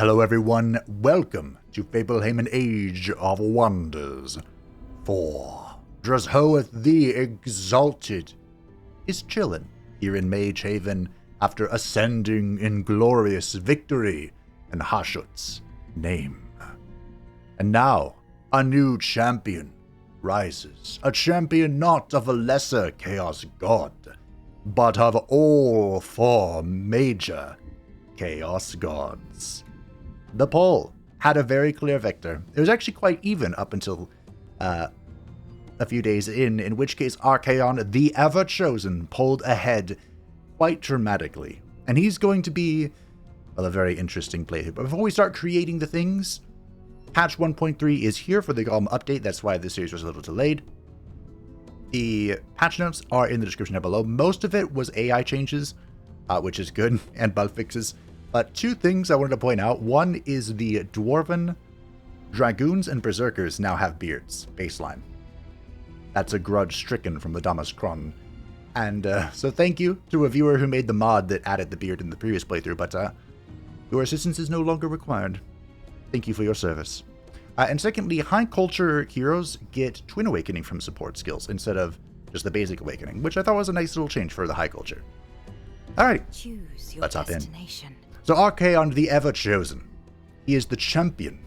Hello everyone, welcome to Fablehaven Age of Wonders. For Drashoeth the Exalted is chillin' here in Mage Haven after ascending in glorious victory in Hashut's name. And now, a new champion rises, a champion not of a lesser Chaos God, but of all four major Chaos Gods. The poll had a very clear victor. It was actually quite even up until a few days in which case Archaon, the ever-chosen, pulled ahead quite dramatically. And he's going to be, well, a very interesting playthrough. But before we start creating the things, patch 1.3 is here for the Golem update. That's why this series was a little delayed. The patch notes are in the description down below. Most of it was AI changes, which is good, and bug fixes. But two things I wanted to point out. One is the Dwarven Dragoons and Berserkers now have beards, baseline. That's a grudge stricken from the Damas Kron. And so thank you to a viewer who made the mod that added the beard in the previous playthrough, but your assistance is no longer required. Thank you for your service. And secondly, high culture heroes get Twin Awakening from support skills instead of just the basic awakening, which I thought was a nice little change for the high culture. Alright, let's hop in. So Archaon the Ever-Chosen. He is the champion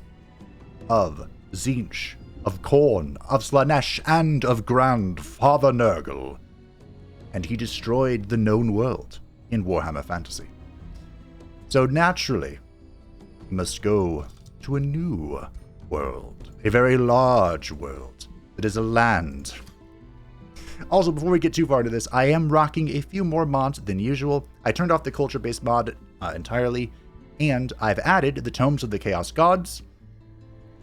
of Tzeentch, of Khorne, of Slaaneshi, and of Grandfather Nurgle. And he destroyed the known world in Warhammer Fantasy. So naturally, he must go to a new world. A very large world. That is a land. Also, before we get too far into this, I am rocking a few more mods than usual. I turned off the culture-based mod entirely, and I've added the Tomes of the Chaos Gods,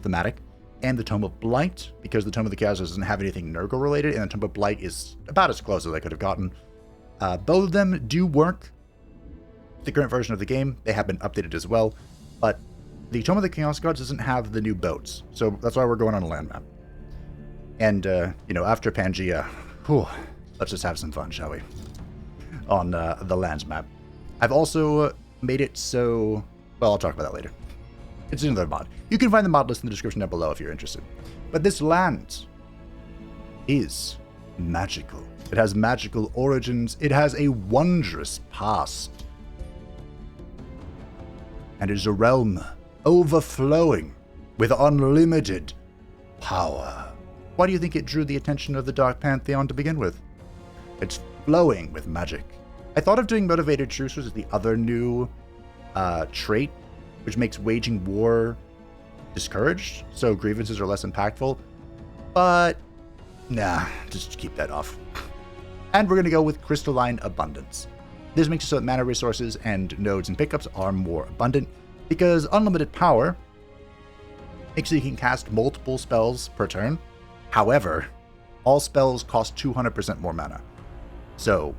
thematic, and the Tome of Blight, because the Tome of the Chaos doesn't have anything Nurgle related, and the Tome of Blight is about as close as I could have gotten. Both of them do work. The current version of the game, they have been updated as well, but the Tome of the Chaos Gods doesn't have the new boats, so that's why we're going on a land map. And, after Pangea, let's just have some fun, shall we? On the lands map. I've also made it so... Well, I'll talk about that later. It's another mod. You can find the mod list in the description down below if you're interested. But this land is magical. It has magical origins. It has a wondrous past. And it is a realm overflowing with unlimited power. Why do you think it drew the attention of the Dark Pantheon to begin with? It's flowing with magic. I thought of doing Motivated Trucers as the other new trait, which makes waging war discouraged, so grievances are less impactful. But, nah, just keep that off. And we're going to go with Crystalline Abundance. This makes it so that mana resources and nodes and pickups are more abundant, because unlimited power makes it so you can cast multiple spells per turn. However, all spells cost 200% more mana. So,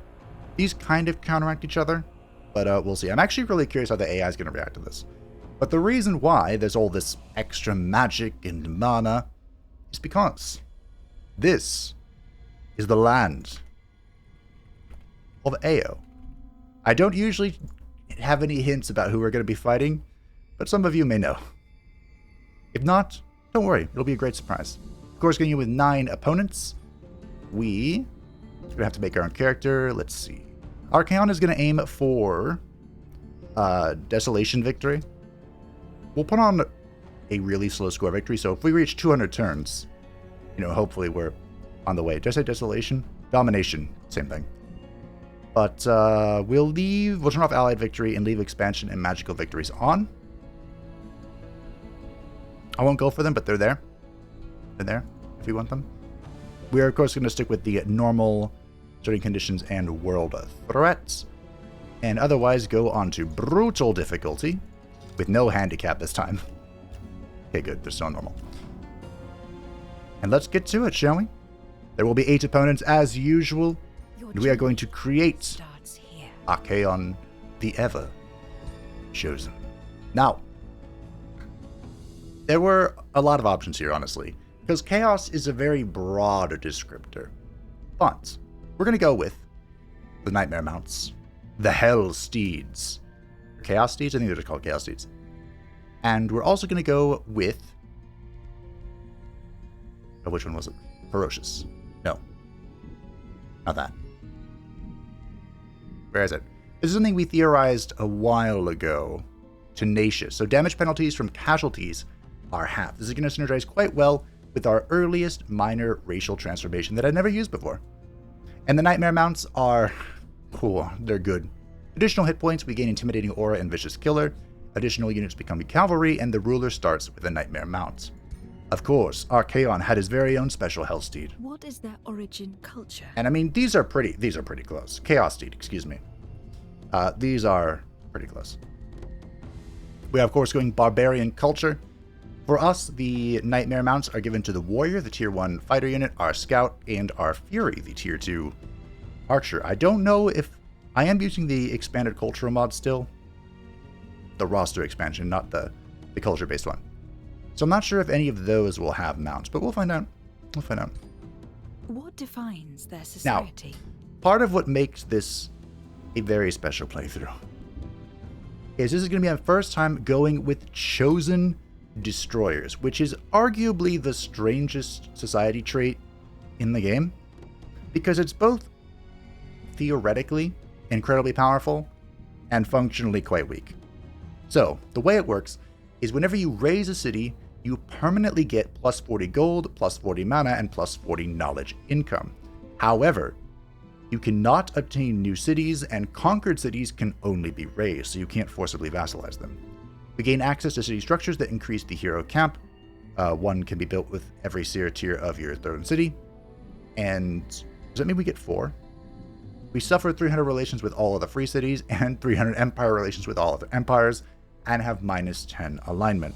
these kind of counteract each other, but we'll see. I'm actually really curious how the AI is going to react to this. But the reason why there's all this extra magic and mana is because this is the land of Ao. I don't usually have any hints about who we're going to be fighting, but some of you may know. If not, don't worry, it'll be a great surprise. Of course, going in with 9 opponents, we're going to have to make our own character. Let's see. Archaon is going to aim for Desolation victory. We'll put on a really slow score victory, so if we reach 200 turns, hopefully we're on the way. Did I say Desolation? Domination, same thing. But we'll turn off Allied victory and leave expansion and magical victories on. I won't go for them, but they're there. They're there, if you want them. We are, of course, going to stick with the normal starting conditions and world threats, and otherwise go on to brutal difficulty, with no handicap this time. Okay, good, they're still normal. And let's get to it, shall we? There will be 8 opponents as usual, and we are going to create Archaon the Ever-Chosen. Now, there were a lot of options here, honestly, because Chaos is a very broad descriptor. But we're going to go with the Nightmare Mounts, the Hell Steeds. Chaos Steeds? I think they're just called Chaos Steeds. And we're also going to go with... Oh, which one was it? Ferocious. No. Not that. Where is it? This is something we theorized a while ago. Tenacious. So damage penalties from casualties are half. This is going to synergize quite well with our earliest minor racial transformation that I'd never used before. And the Nightmare mounts are cool. They're good. Additional hit points, we gain Intimidating Aura and Vicious Killer. Additional units become cavalry, and the ruler starts with a Nightmare mount. Of course, Archaon had his very own special Hell Steed. What is their origin culture? And I mean, these are pretty close. Chaos Steed, excuse me. These are pretty close. We are, of course, going Barbarian culture. For us, the Nightmare mounts are given to the Warrior, the Tier 1 fighter unit, our Scout, and our Fury, the Tier 2 Archer. I don't know if... I am using the expanded cultural mod still. The roster expansion, not the culture-based one. So I'm not sure if any of those will have mounts, but we'll find out. We'll find out. What defines their society? Now, part of what makes this a very special playthrough is this is going to be my first time going with Chosen Destroyers, which is arguably the strangest society trait in the game, because it's both theoretically incredibly powerful and functionally quite weak. So, the way it works is whenever you raise a city, you permanently get plus 40 gold, plus 40 mana, and plus 40 knowledge income. However, you cannot obtain new cities, and conquered cities can only be raised, so you can't forcibly vassalize them. We gain access to city structures that increase the hero camp. One can be built with every tier of your throne city. And does that mean we get 4? We suffer 300 relations with all of the free cities and 300 empire relations with all of the empires, and have minus 10 alignment.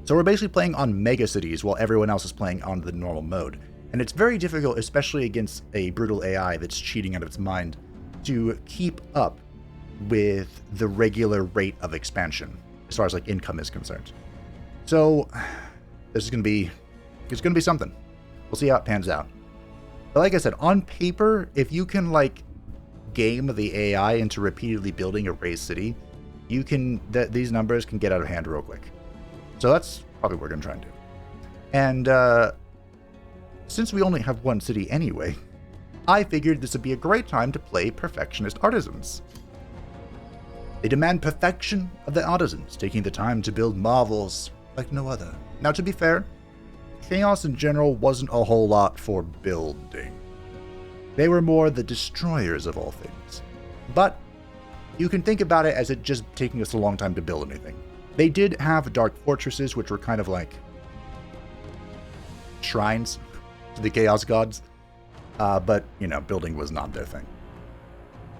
So we're basically playing on mega cities while everyone else is playing on the normal mode. And it's very difficult, especially against a brutal AI that's cheating out of its mind, to keep up with the regular rate of expansion as far as like income is concerned. So it's gonna be something. We'll see how it pans out. But like I said, on paper, if you can like game the AI into repeatedly building a raised city, you can these numbers can get out of hand real quick. So that's probably what we're gonna try and do. And since we only have one city anyway, I figured this would be a great time to play Perfectionist Artisans. They demand perfection of the artisans, taking the time to build marvels like no other. Now, to be fair, Chaos in general wasn't a whole lot for building. They were more the destroyers of all things. But you can think about it as it just taking us a long time to build anything. They did have dark fortresses, which were kind of like shrines to the Chaos gods, but, you know, building was not their thing.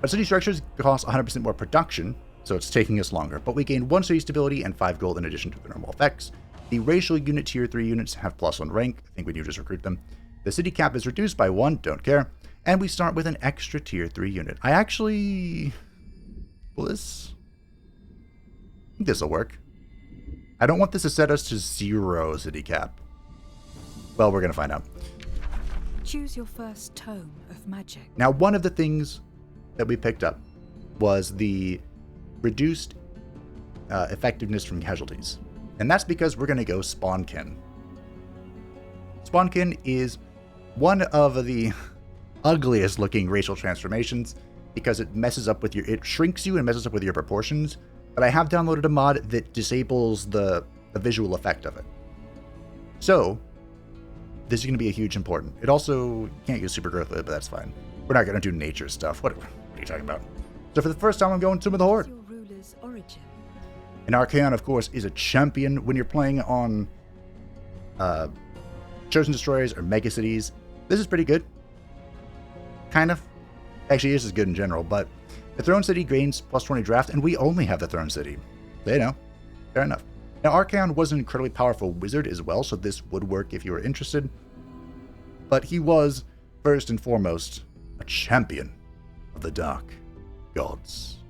But city structures cost 100% more production, so it's taking us longer, but we gain 1 city stability and 5 gold in addition to the normal effects. The racial unit tier 3 units have +1 rank, I think when you just recruit them. The city cap is reduced by 1, don't care, and we start with an extra tier 3 unit. I think this'll work. I don't want this to set us to 0 city cap. Well, we're gonna find out. Choose your first tome of magic. Now, one of the things that we picked up was the reduced effectiveness from casualties. And that's because we're going to go Spawnkin. Spawnkin is one of the ugliest looking racial transformations because it shrinks you and messes up with your proportions. But I have downloaded a mod that disables the visual effect of it. So this is going to be a huge important. It also can't use super growth with it, but that's fine. We're not going to do nature stuff. What are you talking about? So for the first time, I'm going Tomb of the Horde. Your ruler's origin. And Archaon, of course, is a champion when you're playing on Chosen Destroyers or Mega Cities. This is pretty good. Kind of. Actually, this is good in general, but the Throne City gains +20 draft, and we only have the Throne City. They know. Fair enough. Now, Archaon was an incredibly powerful wizard as well, so this would work if you were interested. But he was, first and foremost, a champion of the Dark Gods.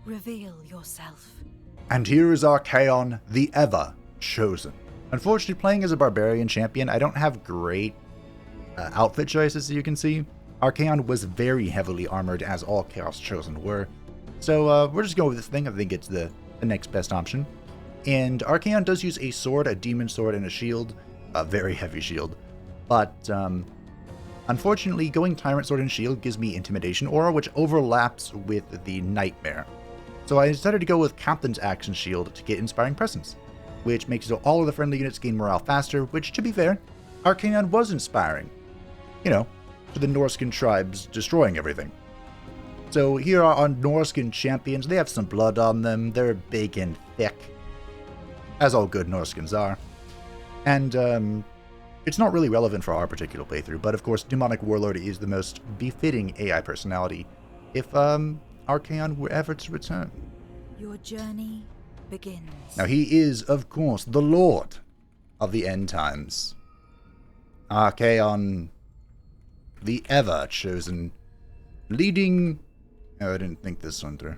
Reveal yourself. And here is Archaon, the Ever Chosen. Unfortunately, playing as a barbarian champion, I don't have great outfit choices, as you can see. Archaon was very heavily armored, as all Chaos Chosen were. So we're just going with this thing. I think it's the next best option. And Archaon does use a sword, a demon sword, and a shield. A very heavy shield. But, unfortunately, going Tyrant Sword and Shield gives me Intimidation Aura, which overlaps with the Nightmare. So I decided to go with Captain's Action Shield to get Inspiring Presence, which makes so all of the friendly units gain morale faster, which, to be fair, Archaon was inspiring. You know, to the Norscan tribes destroying everything. So here are our Norscan champions. They have some blood on them. They're big and thick, as all good Norscans are. And, it's not really relevant for our particular playthrough, but of course, Demonic Warlord is the most befitting AI personality if, Archaon were ever to return. Your journey begins. Now, he is, of course, the Lord of the End Times. Archaon, the ever-chosen, leading... Oh, I didn't think this one through.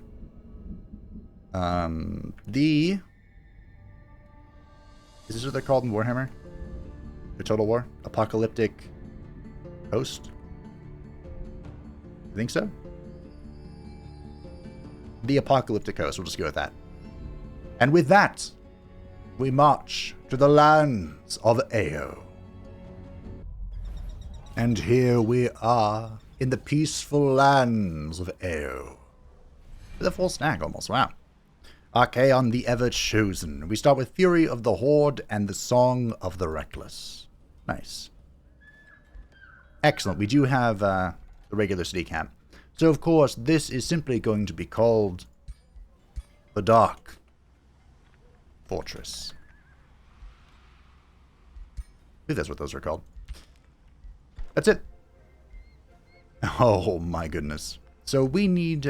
Is this what they're called in Warhammer? The Total War? Apocalyptic Host? I think so. The Apocalyptic Host, we'll just go with that. And with that, we march to the lands of Ao. And here we are, in the peaceful lands of Ao. With a full snack almost, wow. Archaon the Ever-Chosen. We start with Fury of the Horde and the Song of the Reckless. Nice. Excellent. We do have the regular city camp. So, of course, this is simply going to be called the Dark Fortress. I think that's what those are called. That's it. Oh, my goodness. So, we need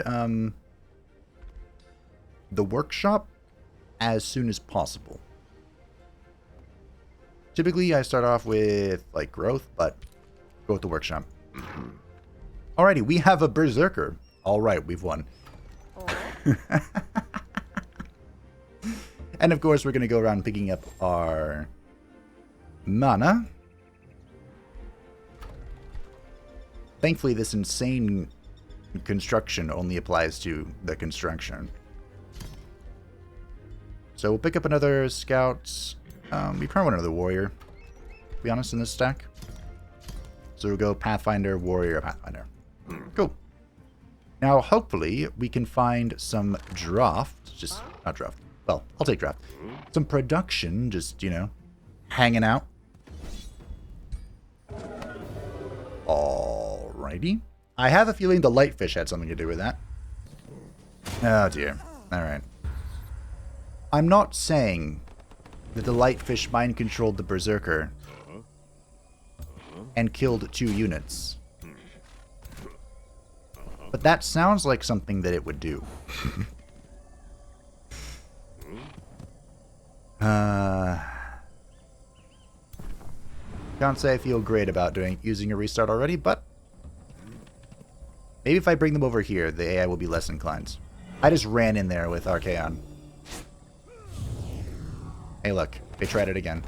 the workshop as soon as possible. Typically, I start off with, like, growth, but go with the workshop. Alrighty, we have a Berserker. Alright, we've won. And, of course, we're going to go around picking up our mana. Thankfully, this insane construction only applies to the construction. So we'll pick up another scout. We probably want another warrior, to be honest, in this stack. So we'll go Pathfinder, Warrior, Pathfinder. Cool. Now, hopefully, we can find some draft. Just, not draft. Well, I'll take draft. Some production, just, you know, hanging out. Alrighty. I have a feeling the Lightfish had something to do with that. Oh, dear. Alright. I'm not saying that the Lightfish mind-controlled the Berserker and killed 2 units. But that sounds like something that it would do. Can't say I feel great about using a restart already, but maybe if I bring them over here, the AI will be less inclined. I just ran in there with Archaon. Hey, look. They tried it again.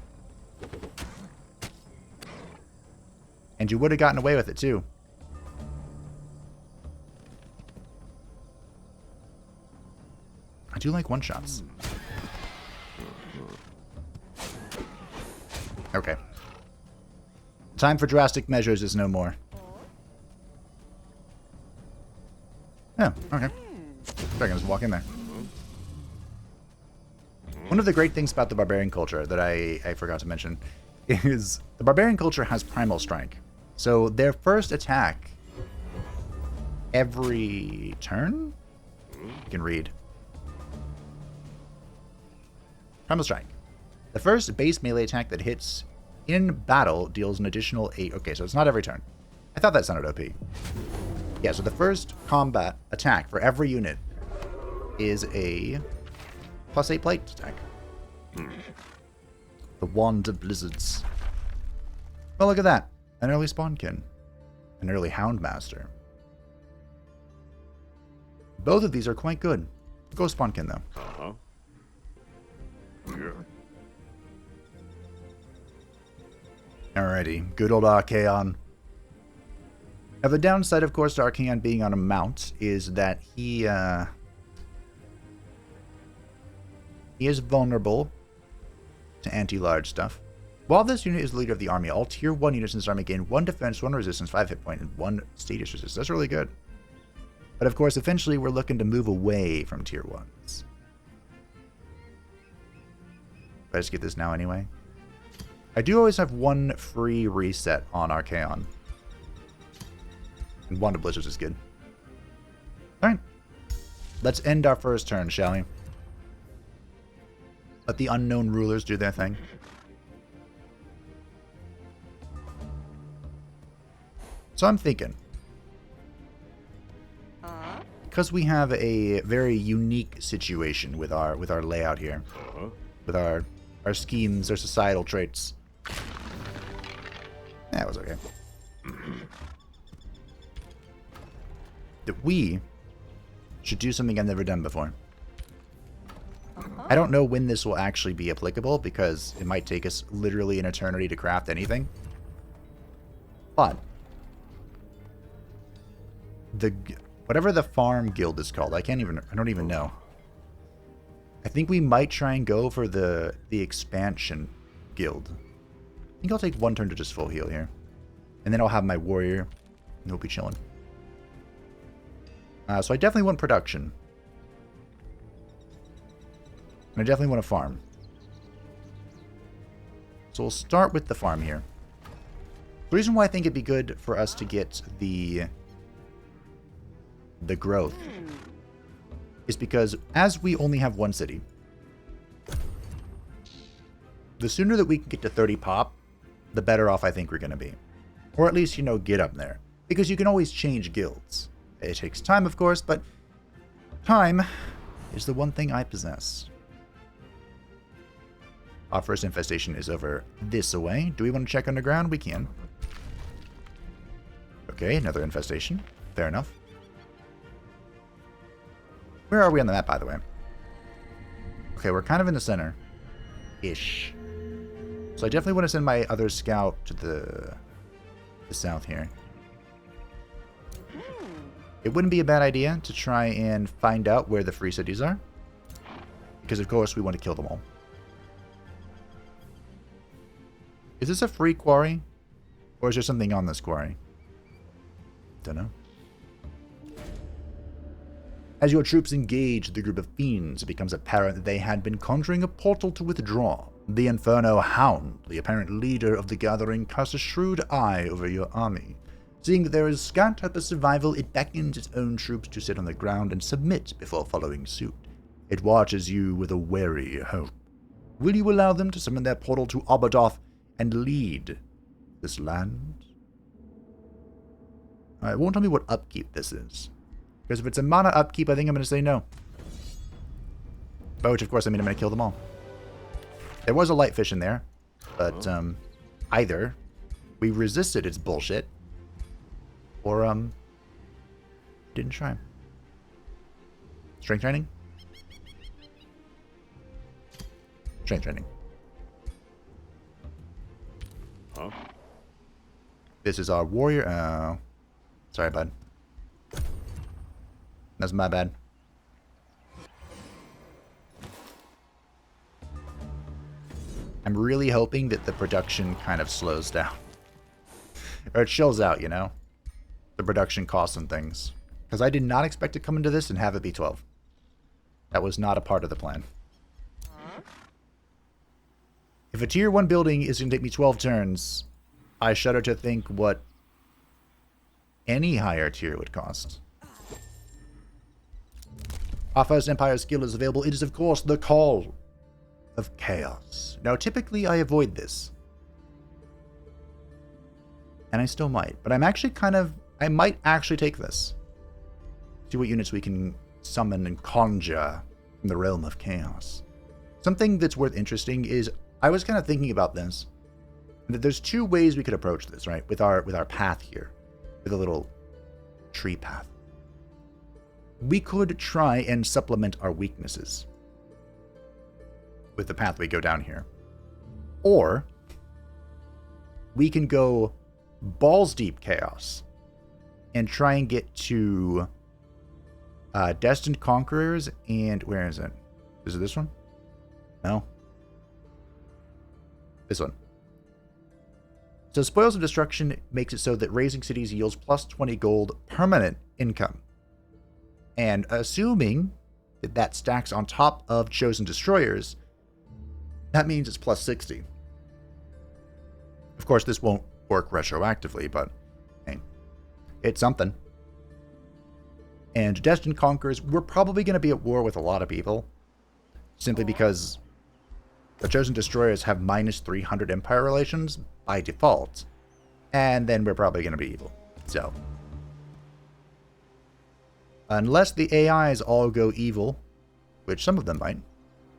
And you would have gotten away with it, too. I do like one-shots. Okay. Time for drastic measures is no more. Oh, okay. I can just walk in there. One of the great things about the Barbarian culture that I forgot to mention is the Barbarian culture has Primal Strike. So their first attack every turn? You can read. Primal Strike. The first base melee attack that hits in battle deals an additional 8. Okay, so it's not every turn. I thought that sounded OP. Yeah, so the first combat attack for every unit is a +8 Blight attack. The Wand of Blizzards. Well, look at that. An early Spawnkin. An early Houndmaster. Both of these are quite good. Go Spawnkin, though. Uh-huh. Yeah. Alrighty. Good old Archaon. Now, the downside, of course, to Archaon being on a mount is that he, He is vulnerable to anti-large stuff. While this unit is the leader of the army, all tier 1 units in this army gain 1 defense, 1 resistance, 5 hit point, and 1 status resistance. That's really good. But of course, eventually we're looking to move away from tier 1s. I just get this now anyway. I do always have 1 free reset on Archaon. And Wanda Blizzards is good. Alright. Let's end our first turn, shall we? Let the unknown rulers do their thing. So I'm thinking, because we have a very unique situation with our layout here, with our schemes, our societal traits. That was okay. That we should do something I've never done before. I don't know when this will actually be applicable because it might take us literally an eternity to craft anything. But whatever the farm guild is called, I don't even know. I think we might try and go for the expansion guild. I think I'll take 1 turn to just full heal here. And then I'll have my warrior and he'll be chilling. So I definitely want production. And I definitely want to farm. So we'll start with the farm here. The reason why I think it'd be good for us to get the growth is because as we only have 1 city, the sooner that we can get to 30 pop, the better off I think we're going to be. Or at least, get up there. Because you can always change guilds. It takes time, of course, but time is the one thing I possess. Our first infestation is over this away. Do we want to check underground? We can. Okay, another infestation. Fair enough. Where are we on the map, by the way? Okay, we're kind of in the center-ish. So I definitely want to send my other scout to the south here. It wouldn't be a bad idea to try and find out where the free cities are. Because, of course, we want to kill them all. Is this a free quarry? Or is there something on this quarry? Don't know. As your troops engage the group of fiends, it becomes apparent that they had been conjuring a portal to withdraw. The Inferno Hound, the apparent leader of the gathering, casts a shrewd eye over your army. Seeing that there is scant hope of survival, it beckons its own troops to sit on the ground and submit before following suit. It watches you with a wary hope. Will you allow them to summon their portal to Abadoth and lead this land? It won't tell me what upkeep this is. Because if it's a mana upkeep, I think I'm going to say no. By which, of course, I mean I'm going to kill them all. There was a light fish in there. But, either we resisted its bullshit, or, didn't try. Strength training? Strength training. Huh? This is our warrior. Oh. Sorry, bud. That's my bad. I'm really hoping that the production kind of slows down. Or it chills out, The production costs and things. Because I did not expect to come into this and have it be 12. That was not a part of the plan. If a tier 1 building is going to take me 12 turns, I shudder to think what any higher tier would cost. Our first Empire skill is available. It is, of course, the Call of Chaos. Now, typically, I avoid this. And I still might. But I'm actually I might actually take this. See what units we can summon and conjure from the realm of chaos. Something that's worth interesting is, I was kind of thinking about this. That there's 2 ways we could approach this, right? With our path here. With a little tree path. We could try and supplement our weaknesses with the path we go down here. Or we can go balls deep chaos and try and get to Destined Conquerors and where is it? Is it this one? No. This one. So Spoils of Destruction makes it so that raising cities yields plus 20 gold permanent income. And assuming that that stacks on top of Chosen Destroyers, that means it's plus 60. Of course, this won't work retroactively, but hey, it's something. And Destined Conquerors, we're probably going to be at war with a lot of people, simply because the Chosen Destroyers have minus 300 Empire relations by default, and then we're probably going to be evil. So, unless the AIs all go evil, which some of them might,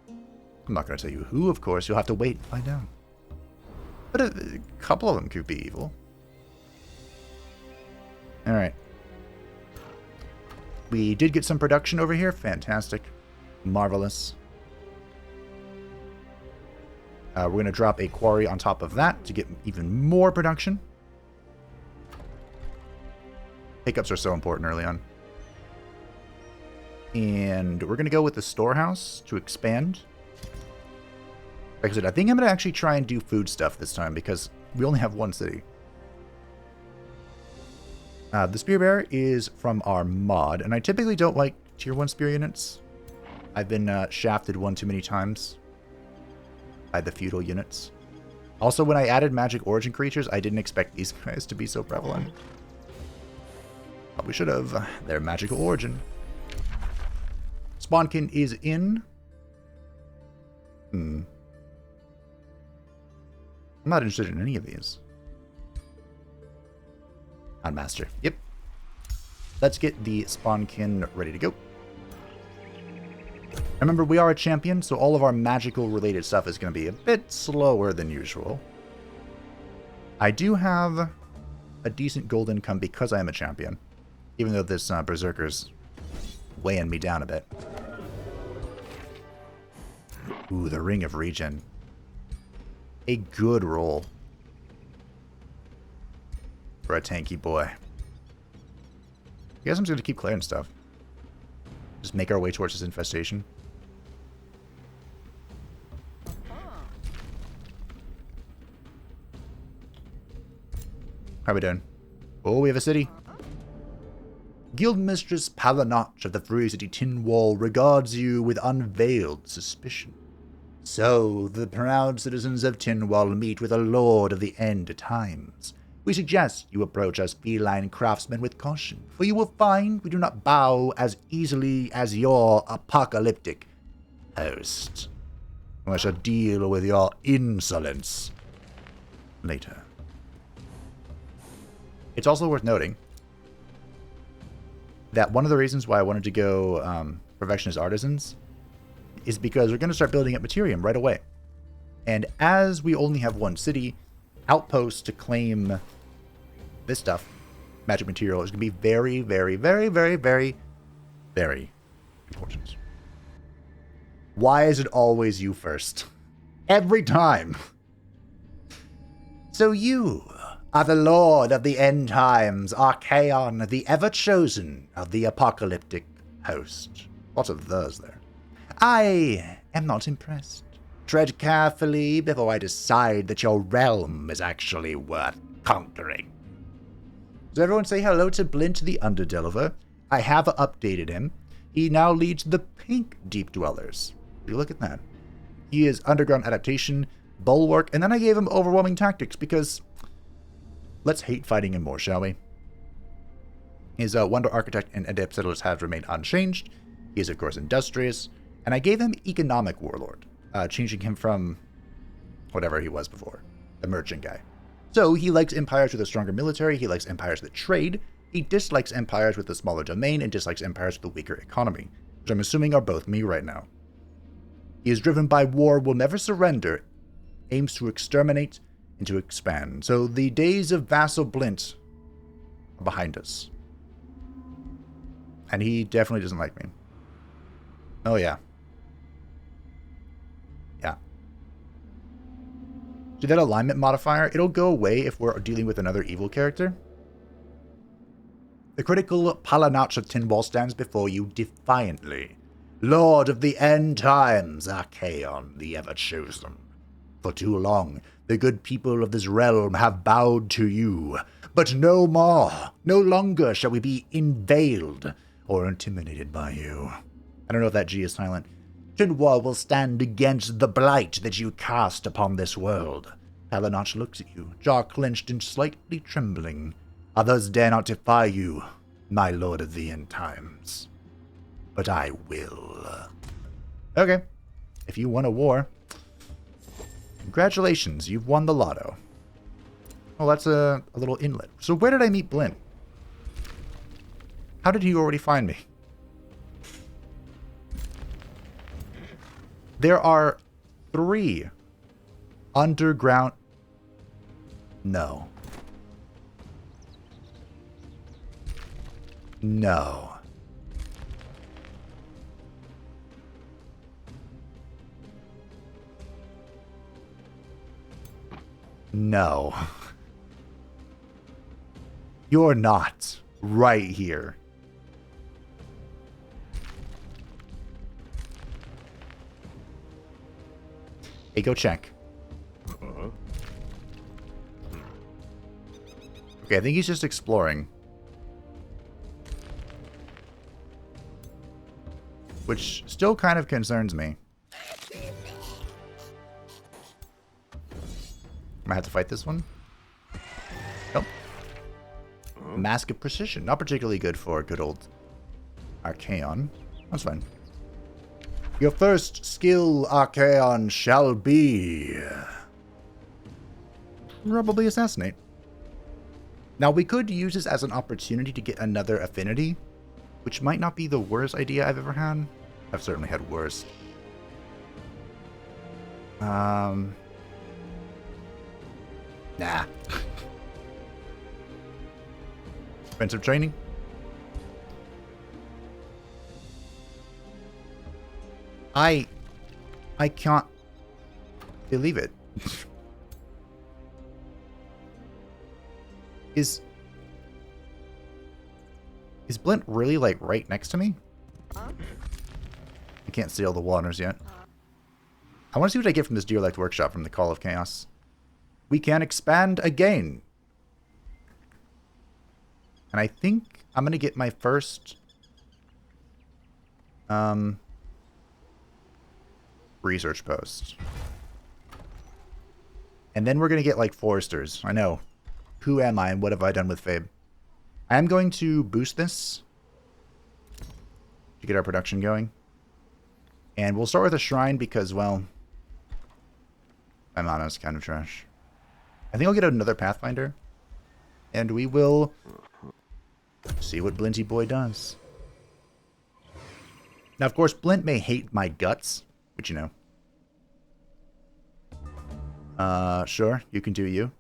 I'm not going to tell you who, of course, you'll have to wait and find out. But a couple of them could be evil. Alright. We did get some production over here. Fantastic. Marvelous. We're going to drop a quarry on top of that to get even more production. Pickups are so important early on. And we're going to go with the storehouse to expand. Like I said, I think I'm going to actually try and do food stuff this time because we only have one city. The Spear Bearer is from our mod, and I typically don't like tier 1 spear units. I've been shafted one too many times by the feudal units. Also, when I added magic origin creatures, I didn't expect these guys to be so prevalent. Probably should have. They're magical origin. Spawnkin is in. I'm not interested in any of these. On Master. Yep. Let's get the Spawnkin ready to go. Remember, we are a champion, so all of our magical related stuff is going to be a bit slower than usual. I do have a decent gold income because I am a champion, even though this Berserker's weighing me down a bit. Ooh, the Ring of Regen. A good roll for a tanky boy. I guess I'm just going to keep clearing stuff. Just make our way towards this infestation. How are we doing? Oh, we have a city. Guildmistress Palanach of the Free City Tin Wall regards you with unveiled suspicion. So, the proud citizens of Tinwall meet with a lord of the end times. We suggest you approach us feline craftsmen with caution, for you will find we do not bow as easily as your apocalyptic host. I shall deal with your insolence later. It's also worth noting that one of the reasons why I wanted to go Perfectionist Artisans is because we're going to start building up Materium right away. And as we only have one city, outposts to claim this stuff, magic material, is going to be very, very, very, very, very, very important. Why is it always you first? Every time. So you are the Lord of the End Times, Archaon, the ever-chosen of the apocalyptic host. Lots of those there. I am not impressed. Tread carefully before I decide that your realm is actually worth conquering. Does everyone say hello to Blint the Underdelver? I have updated him. He now leads the Pink Deep Dwellers. You look at that. He is Underground Adaptation, Bulwark, and then I gave him Overwhelming Tactics because let's hate fighting him more, shall we? His Wonder Architect and Adept Settlers have remained unchanged. He is, of course, industrious. And I gave him Economic Warlord, changing him from whatever he was before, the merchant guy. So he likes empires with a stronger military, he likes empires that trade, he dislikes empires with a smaller domain, and dislikes empires with a weaker economy, which I'm assuming are both me right now. He is driven by war, will never surrender, aims to exterminate and to expand. So the days of Vassal Blint are behind us. And he definitely doesn't like me. Oh yeah. Yeah. See that alignment modifier? It'll go away if we're dealing with another evil character. The critical Palanach of Tinwall stands before you defiantly. Lord of the end times, Archaon, the ever-chosen. For too long, the good people of this realm have bowed to you, but no more. No longer shall we be invaded or intimidated by you. I don't know if that G is silent. War will stand against the blight that you cast upon this world. Palinach looks at you, jaw clenched and slightly trembling. Others dare not defy you, my lord of the end times. But I will. Okay. If you won a war, congratulations, you've won the lotto. Well, that's a little inlet. So where did I meet Blint? How did he already find me? There are 3 underground... No. No. No. You're not right here. Hey, go check. Okay, I think he's just exploring. Which still kind of concerns me. I have to fight this one? Nope. Mask of Precision. Not particularly good for good old Archaon. That's fine. Your first skill, Archaon, shall be... probably Assassinate. Now, we could use this as an opportunity to get another affinity, which might not be the worst idea I've ever had. I've certainly had worse. Nah. Expensive training. I can't believe it. Is Blint really, like, right next to me? I can't see all the waters yet. I want to see what I get from this Deerlicht workshop from the Call of Chaos. We can expand again. And I think I'm going to get my first... research post. And then we're going to get, like, foresters. I know. Who am I and what have I done with Fabe? I am going to boost this to get our production going. And we'll start with a shrine because, well, my mana's kind of trash. I think I'll get another Pathfinder. And we will see what Blinty Boy does. Now, of course, Blint may hate my guts, but you know. Sure, you can do you.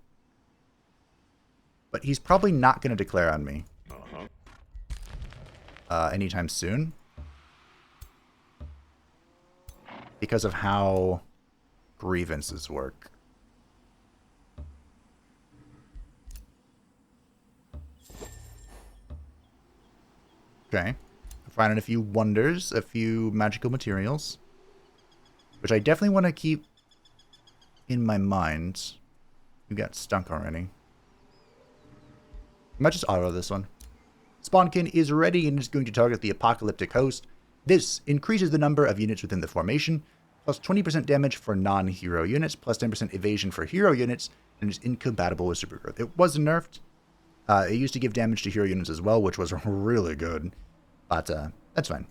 But he's probably not going to declare on me. Anytime soon. Because of how grievances work. Okay. Finding a few wonders, a few magical materials. Which I definitely want to keep in my mind. You got stunk already. I might just auto this one. Spawnkin is ready and is going to target the apocalyptic host. This increases the number of units within the formation, plus 20% damage for non-hero units, plus 10% evasion for hero units, and is incompatible with supergrowth. It was nerfed. It used to give damage to hero units as well, which was really good. But that's fine.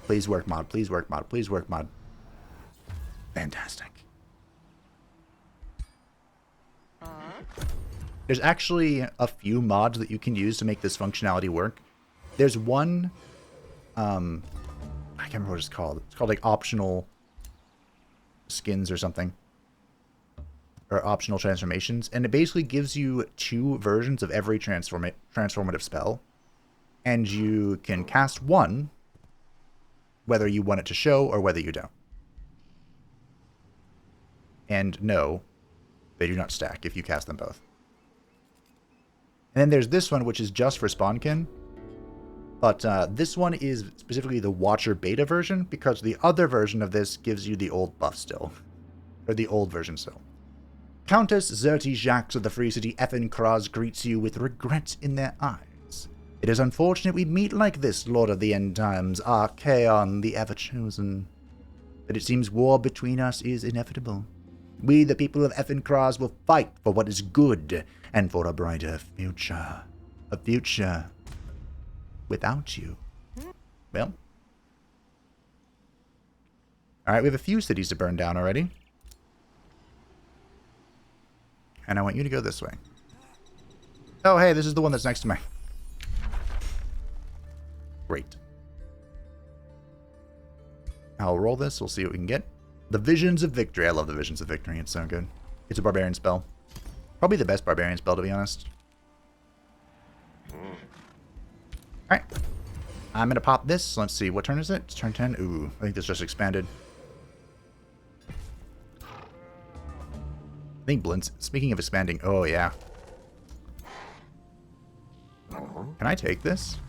Please work mod, please work mod, please work mod. Fantastic. There's actually a few mods that you can use to make this functionality work. There's one, I can't remember what it's called. It's called like optional skins or something. Or optional transformations. And it basically gives you 2 versions of every transformative spell. And you can cast one, whether you want it to show or whether you don't. And no, they do not stack if you cast them both. And then there's this one, which is just for Spawnkin. But this one is specifically the Watcher beta version, because the other version of this gives you the old buff still. Or the old version still. Countess Zerti Jacques of the Free City Effenkraz greets you with regret in their eyes. It is unfortunate we meet like this, Lord of the End Times, Archaon the Ever-Chosen. But it seems war between us is inevitable. We, the people of Effenkraz, will fight for what is good and for a brighter future. A future without you. Well. Alright, we have a few cities to burn down already. And I want you to go this way. Oh, hey, this is the one that's next to me. Great. I'll roll this. We'll see what we can get. The Visions of Victory. I love the Visions of Victory. It's so good. It's a barbarian spell. Probably the best barbarian spell, to be honest. Alright. I'm going to pop this. Let's see. What turn is it? It's turn 10. Ooh, I think this just expanded. I think Blint's... Speaking of expanding... Oh, yeah. Can I take this?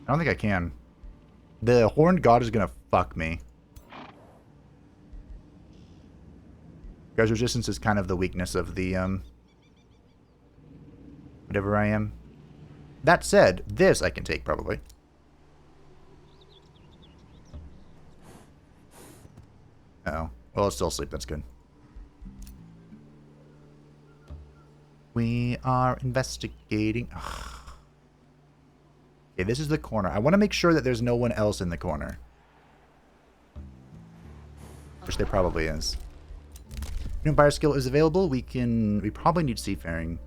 I don't think I can. The Horned God is going to fuck me. Because resistance is kind of the weakness of the, whatever I am. That said, this I can take, probably. Oh. Well, it's still asleep. That's good. We are investigating. Ugh. Okay, this is the corner. I want to make sure that there's no one else in the corner. Which there probably is. New Empire skill is available. We probably need Seafaring.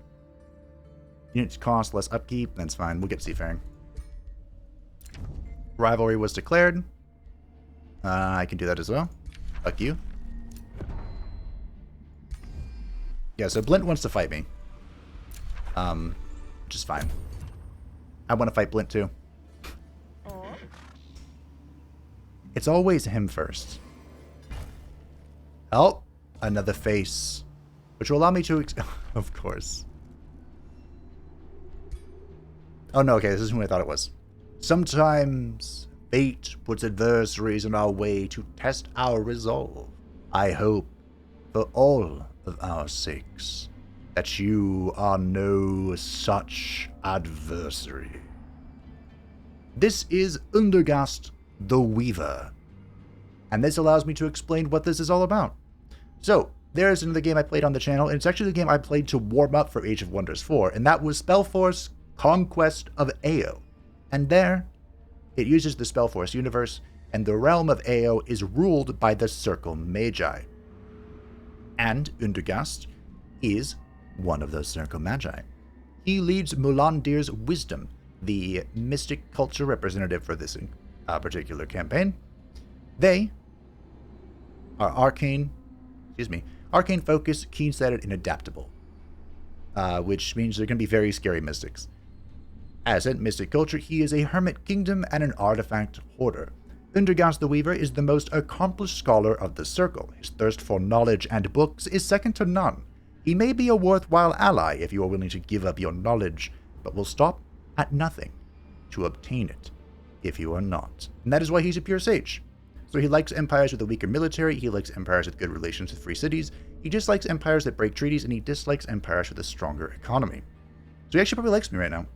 Units cost, less upkeep. That's fine. We'll get Seafaring. Rivalry was declared. I can do that as well. Fuck you. Yeah, so Blint wants to fight me. Which is fine. I want to fight Blint too. It's always him first. Oh, another face. Which will allow me to... of course. Oh no, okay, this isn't who I thought it was. Sometimes fate puts adversaries in our way to test our resolve. I hope, for all of our sakes, that you are no such adversary. This is Undergast the Weaver, and this allows me to explain what this is all about. So, there's another game I played on the channel, and it's actually the game I played to warm up for Age of Wonders 4, and that was Spellforce Conquest of Ao. And there, it uses the Spellforce universe, and the realm of Ao is ruled by the Circle Magi. And Undergast is one of those Circle Magi. He leads Mulandir's Wisdom, the mystic culture representative for this particular campaign. They are arcane focused, keen-sighted, and adaptable. Which means they're going to be very scary mystics. As in mystic culture, he is a hermit kingdom and an artifact hoarder. Undergast the Weaver is the most accomplished scholar of the Circle. His thirst for knowledge and books is second to none. He may be a worthwhile ally if you are willing to give up your knowledge, but will stop at nothing to obtain it if you are not. And that is why he's a pure sage. So he likes empires with a weaker military, he likes empires with good relations with free cities, he dislikes empires that break treaties, and he dislikes empires with a stronger economy. So he actually probably likes me right now.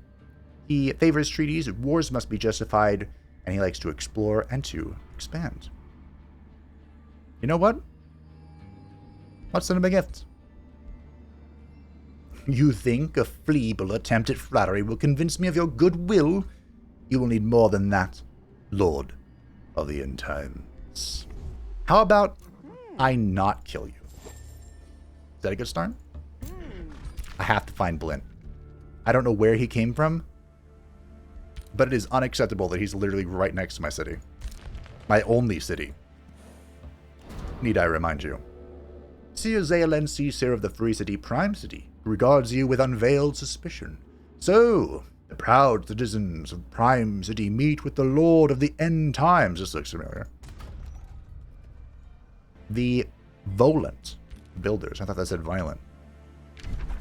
He favors treaties, wars must be justified, and he likes to explore and to expand. You know what? Let's send him a gift. You think a feeble attempt at flattery will convince me of your goodwill? You will need more than that, Lord of the End Times. How about I not kill you? Is that a good start? I have to find Blint. I don't know where he came from, but it is unacceptable that he's literally right next to my city. My only city. Need I remind you? Seer Zaelen, Seer of the Free City, Prime City, regards you with unveiled suspicion. So, the proud citizens of Prime City meet with the Lord of the End Times. This looks familiar. The Volent Builders. I thought that said violent.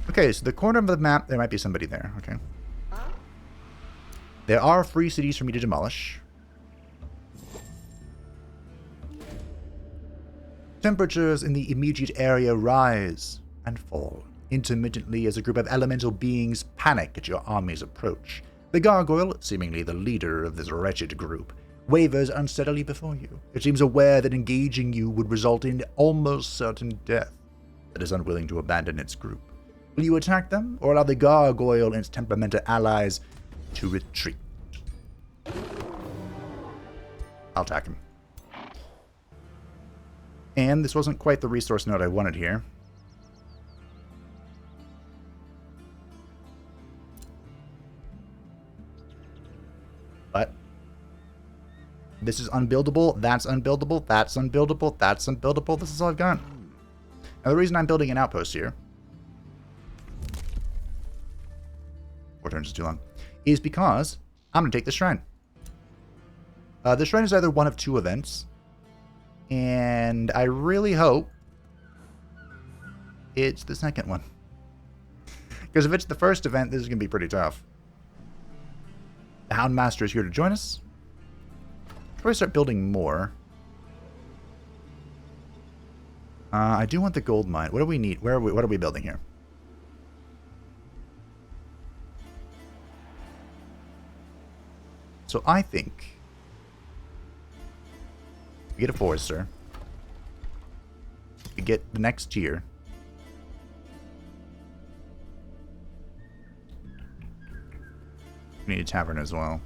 Okay, so the corner of the map, there might be somebody there. Okay. There are free cities for me to demolish. Temperatures in the immediate area rise and fall intermittently as a group of elemental beings panic at your army's approach. The gargoyle, seemingly the leader of this wretched group, wavers unsteadily before you. It seems aware that engaging you would result in almost certain death. It is unwilling to abandon its group. Will you attack them, or allow the gargoyle and its temperamental allies to retreat? I'll attack him. And this wasn't quite the resource node I wanted here. But this is unbuildable, that's unbuildable, that's unbuildable, that's unbuildable. This is all I've got. Now the reason I'm building an outpost here, 4 turns is too long, is because I'm going to take the shrine. The shrine is either one of 2 events, and I really hope it's the second one. Because if it's the first event, this is going to be pretty tough. The Houndmaster is here to join us. Probably start building more. I do want the gold mine. What do we need? What are we building here? So I think we get a forester. We get the next tier. We need a tavern as well.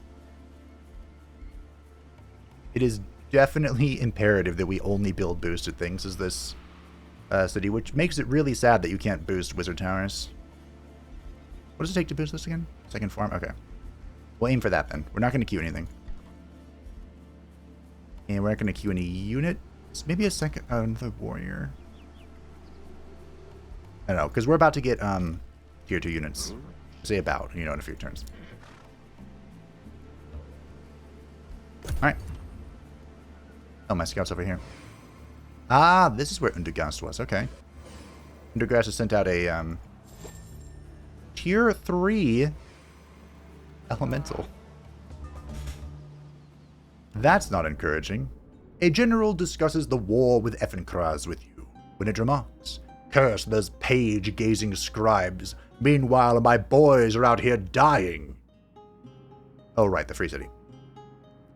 It is definitely imperative that we only build boosted things as this city, which makes it really sad that you can't boost wizard towers. What does it take to boost this again? Second farm? Okay. We'll aim for that then. We're not going to queue anything. And we're not going to queue any units. Maybe a second... another warrior. I don't know, because we're about to get tier 2 units. Say about, in a few turns. Alright. Oh, my scout's over here. Ah, this is where Undergast was. Okay. Undergast has sent out a tier 3 elemental. That's not encouraging. A general discusses the war with Effenkraz with you, when it remarks, "Curse those page-gazing scribes. Meanwhile, my boys are out here dying." Oh, right, the free city.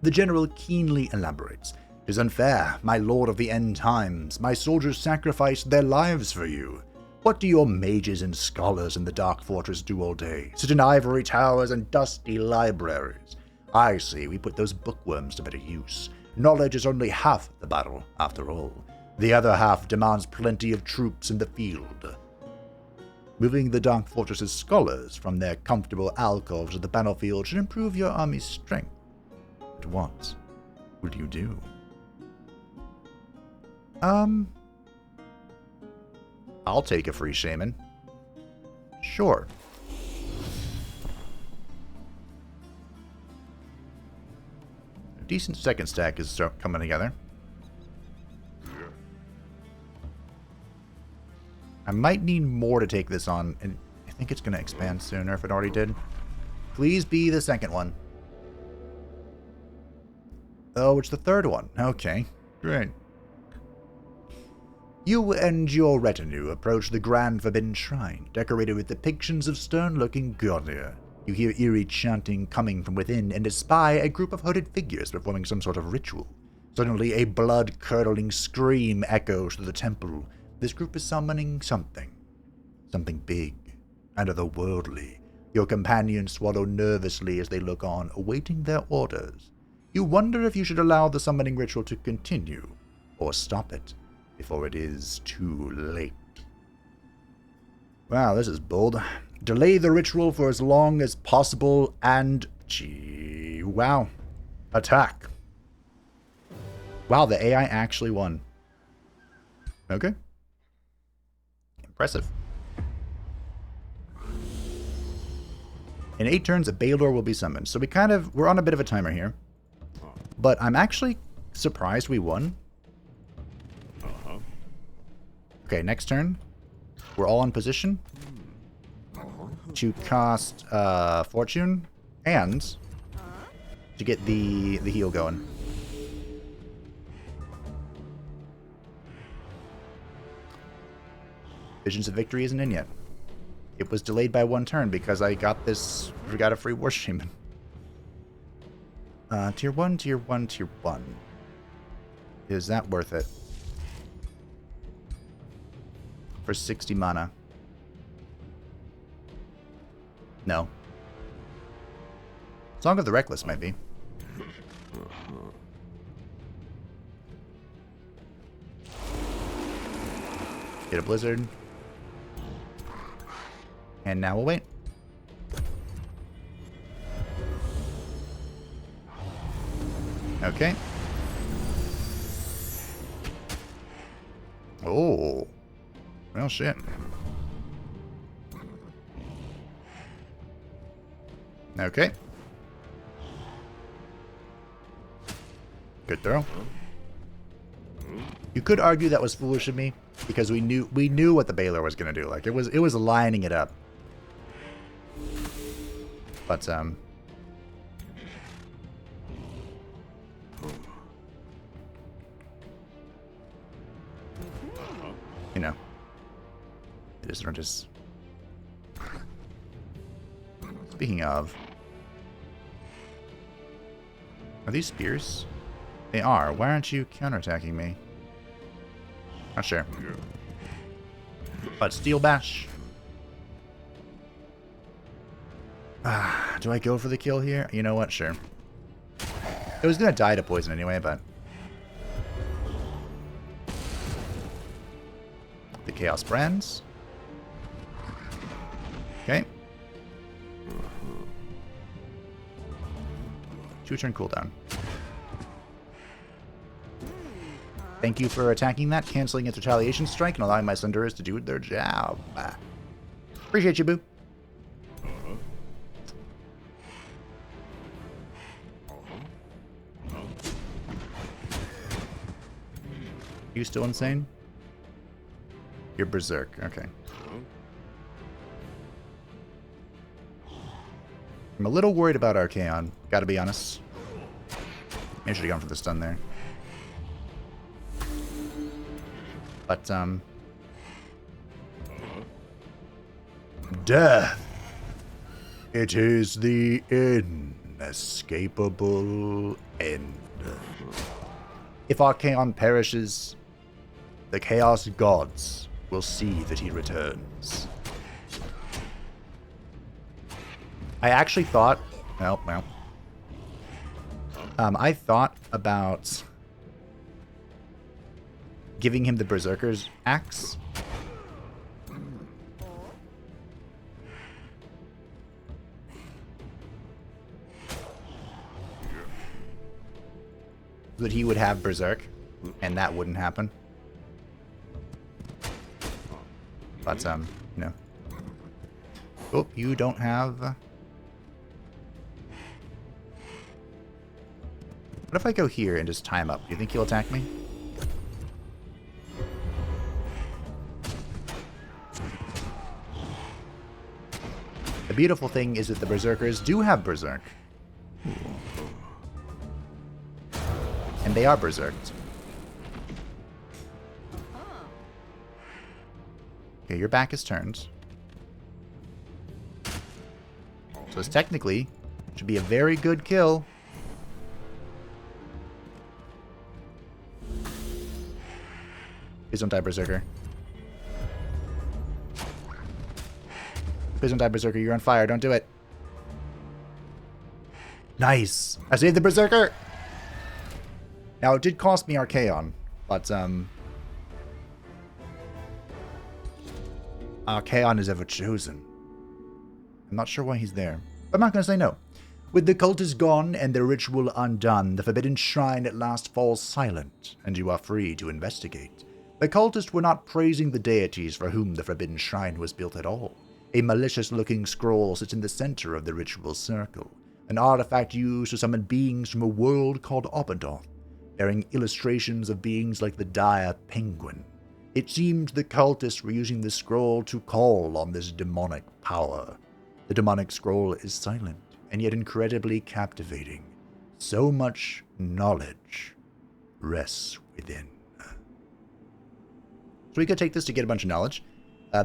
The general keenly elaborates. "'Tis unfair, my lord of the end times. My soldiers sacrificed their lives for you. What do your mages and scholars in the Dark Fortress do all day? Sit in ivory towers and dusty libraries. I say we put those bookworms to better use. Knowledge is only half the battle, after all. The other half demands plenty of troops in the field." Moving the Dark Fortress's scholars from their comfortable alcoves to the battlefield should improve your army's strength. But what will you do? I'll take a free shaman. Sure. A decent second stack is coming together. I might need more to take this on, and I think it's going to expand sooner if it already did. Please be the second one. Oh, it's the third one. Okay, great. You and your retinue approach the grand forbidden shrine, decorated with depictions of stern-looking Gordir. You hear eerie chanting coming from within and espy a group of hooded figures performing some sort of ritual. Suddenly, a blood-curdling scream echoes through the temple. This group is summoning something. Something big and otherworldly. Your companions swallow nervously as they look on, awaiting their orders. You wonder if you should allow the summoning ritual to continue, or stop it before it is too late. Wow, this is bold. Delay the ritual for as long as possible and... Gee, wow. Attack. Wow, the AI actually won. Okay. Impressive. In 8 turns, a Balor will be summoned. So we're on a bit of a timer here. But I'm actually surprised we won. Okay, next turn. We're all in position. to cost Fortune and to get the heal going. Visions of Victory isn't in yet. It was delayed by 1 turn because I got a free War Shaman. Tier 1, Tier 1, Tier 1. Is that worth it? For 60 mana. No. Song of the Reckless might be. Get a Blizzard. And now we'll wait. Okay. Oh. Well, shit. Okay. Good throw. You could argue that was foolish of me because we knew what the Baylor was going to do. Like it was lining it up. But you know, it is just. Speaking of, are these spears? They are. Why aren't you counterattacking me? Not sure. But Steel Bash. Do I go for the kill here? You know what? Sure. It was gonna die to poison anyway, but the Chaos Brands. Okay. 2-turn cooldown. Thank you for attacking that, canceling its retaliation strike, and allowing my Slenderers to do their job. Appreciate you, boo. You still insane? You're berserk. Okay. I'm a little worried about Archaon, gotta be honest. I should have gone for the stun there. But, death! It is the inescapable end. If Archaon perishes, the Chaos Gods will see that he returns. I actually thought, well, I thought about giving him the Berserker's Axe. So that he would have Berserk, and that wouldn't happen. But, you know. Oh, you don't have... What if I go here and just tie him up? Do you think he'll attack me? The beautiful thing is that the Berserkers do have Berserk. And they are berserked. Okay, your back is turned. So this technically should be a very good kill. Please don't die, Berserker. Please don't die, Berserker. You're on fire. Don't do it. Nice. I saved the Berserker. Now, it did cost me Archaon, but, Archaon is ever chosen. I'm not sure why he's there, but I'm not going to say no. With the cultist gone and the ritual undone, the forbidden shrine at last falls silent, and you are free to investigate. The cultists were not praising the deities for whom the forbidden shrine was built at all. A malicious-looking scroll sits in the center of the ritual circle, an artifact used to summon beings from a world called Abadoth, bearing illustrations of beings like the dire penguin. It seemed the cultists were using the scroll to call on this demonic power. The demonic scroll is silent and yet incredibly captivating. So much knowledge rests within. So we could take this to get a bunch of knowledge.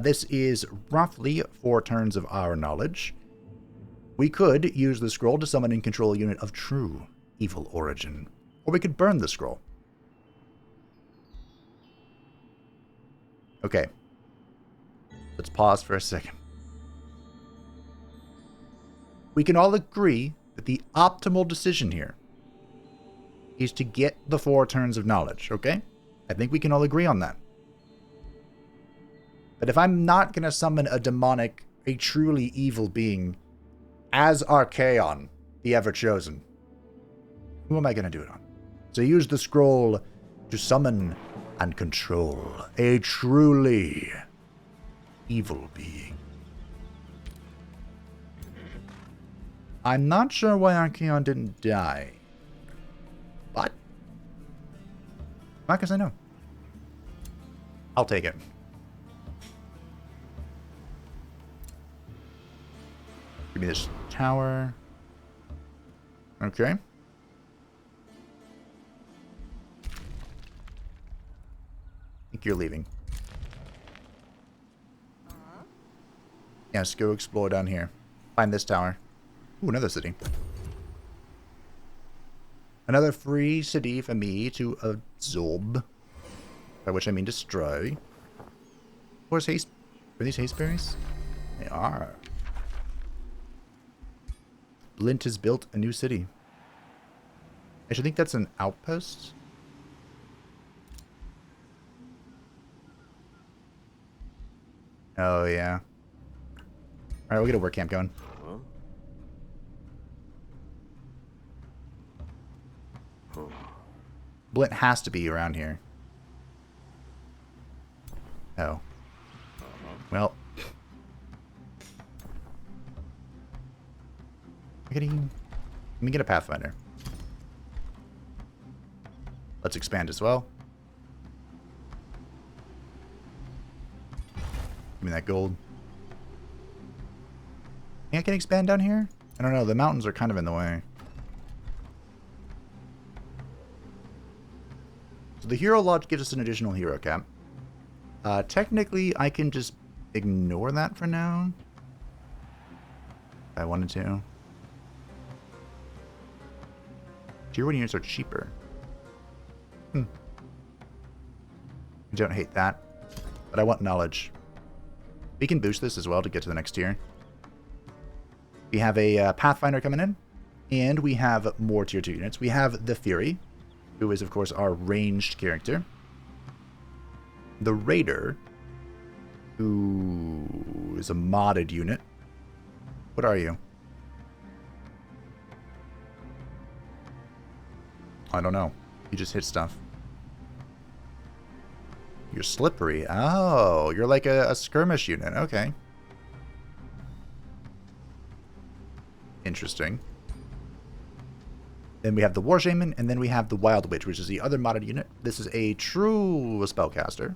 This is roughly 4 turns of our knowledge. We could use the scroll to summon and control a unit of true evil origin. Or we could burn the scroll. Okay. Let's pause for a second. We can all agree that the optimal decision here is to get the 4 turns of knowledge, okay? I think we can all agree on that. But if I'm not going to summon a demonic, a truly evil being as Archaon, the Ever-Chosen, who am I going to do it on? So use the scroll to summon and control a truly evil being. I'm not sure why Archaon didn't die. But I'm not gonna say no. I'll take it. Give me this tower. Okay. I think you're leaving. Yes, go explore down here. Find this tower. Ooh, another city. Another free city for me to absorb. By which I mean destroy. Where's haste? Are these haste berries? They are. Blight has built a new city. I should think that's an outpost. Oh, yeah. Alright, we'll get a work camp going. Blight has to be around here. Oh. Well. Let me get a Pathfinder. Let's expand as well. Give me that gold. Think I can expand down here? I don't know. The mountains are kind of in the way. So the Hero Lodge gives us an additional hero cap. Technically, I can just ignore that for now. If I wanted to. Tier 1 units are cheaper. I don't hate that. But I want knowledge. We can boost this as well to get to the next tier. We have a Pathfinder coming in. And we have more tier 2 units. We have the Fury, who is, of course, our ranged character. The Raider, who is a modded unit. What are you? I don't know. You just hit stuff. You're slippery. Oh, you're like a skirmish unit. Okay. Interesting. Then we have the War Shaman, and then we have the Wild Witch, which is the other modded unit. This is a true spellcaster.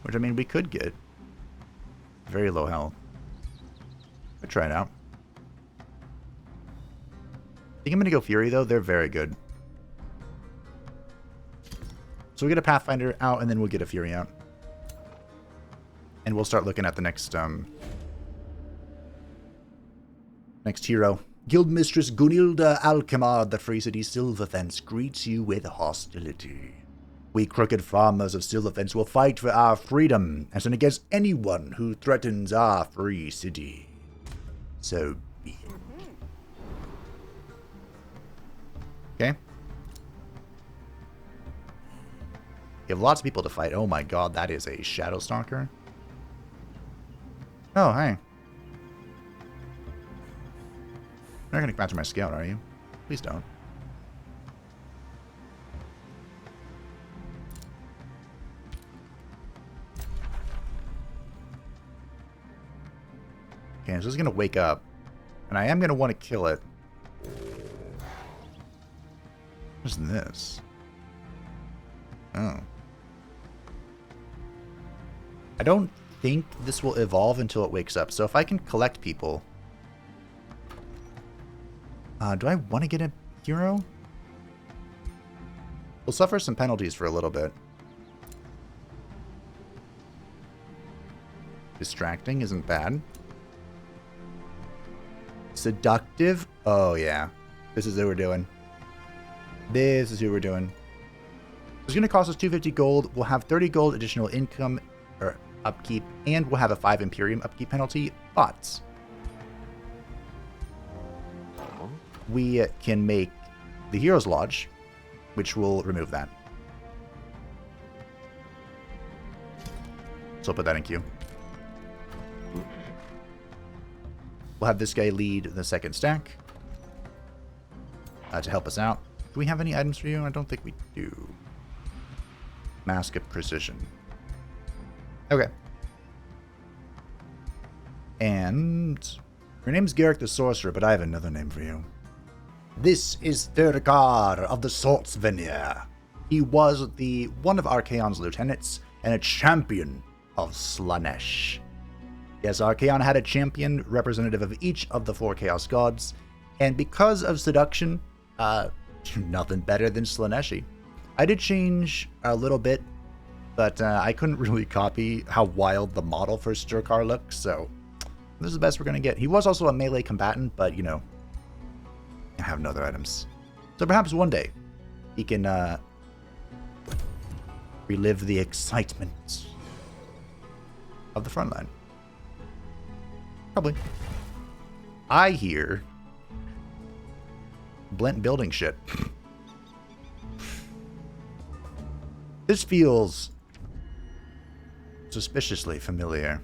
Which, I mean, we could get. Very low health. I'll try it out. I think I'm going to go Fury, though. They're very good. So we get a Pathfinder out, and then we'll get a Fury out. And we'll start looking at the next hero. Guildmistress Gunilda Alchemard, the Free City Silverfence, greets you with hostility. We crooked farmers of Silverfence will fight for our freedom and stand against anyone who threatens our free city. So be it. Okay. You have lots of people to fight. Oh my god, that is a Shadow Stalker. Oh, hey. You're not going to capture my scout, are you? Please don't. Okay, so this is going to wake up. And I am going to want to kill it. What's this? Oh. I don't think this will evolve until it wakes up. So if I can collect people... do I want to get a hero? We'll suffer some penalties for a little bit. Distracting isn't bad. Seductive? Oh, yeah. This is who we're doing. This is who we're doing. It's going to cost us 250 gold. We'll have 30 gold additional income or upkeep, and we'll have a 5 Imperium upkeep penalty, but we can make the Hero's Lodge, which will remove that. So I'll put that in queue. We'll have this guy lead the second stack to help us out. Do we have any items for you? I don't think we do. Mask of Precision. Okay. And your name's Garrick the Sorcerer, but I have another name for you. This is Thurgar of the Swordsveneer. He was one of Archaon's lieutenants and a champion of Slaaneshi. Yes, Archaon had a champion representative of each of the 4 Chaos Gods, and because of seduction, nothing better than Slaaneshi. I did change a little bit, but I couldn't really copy how wild the model for Sturkar looks, so this is the best we're going to get. He was also a melee combatant, but, you know, I have no other items. So perhaps one day he can relive the excitement of the front line. Probably. I hear Blent building shit. This feels suspiciously familiar.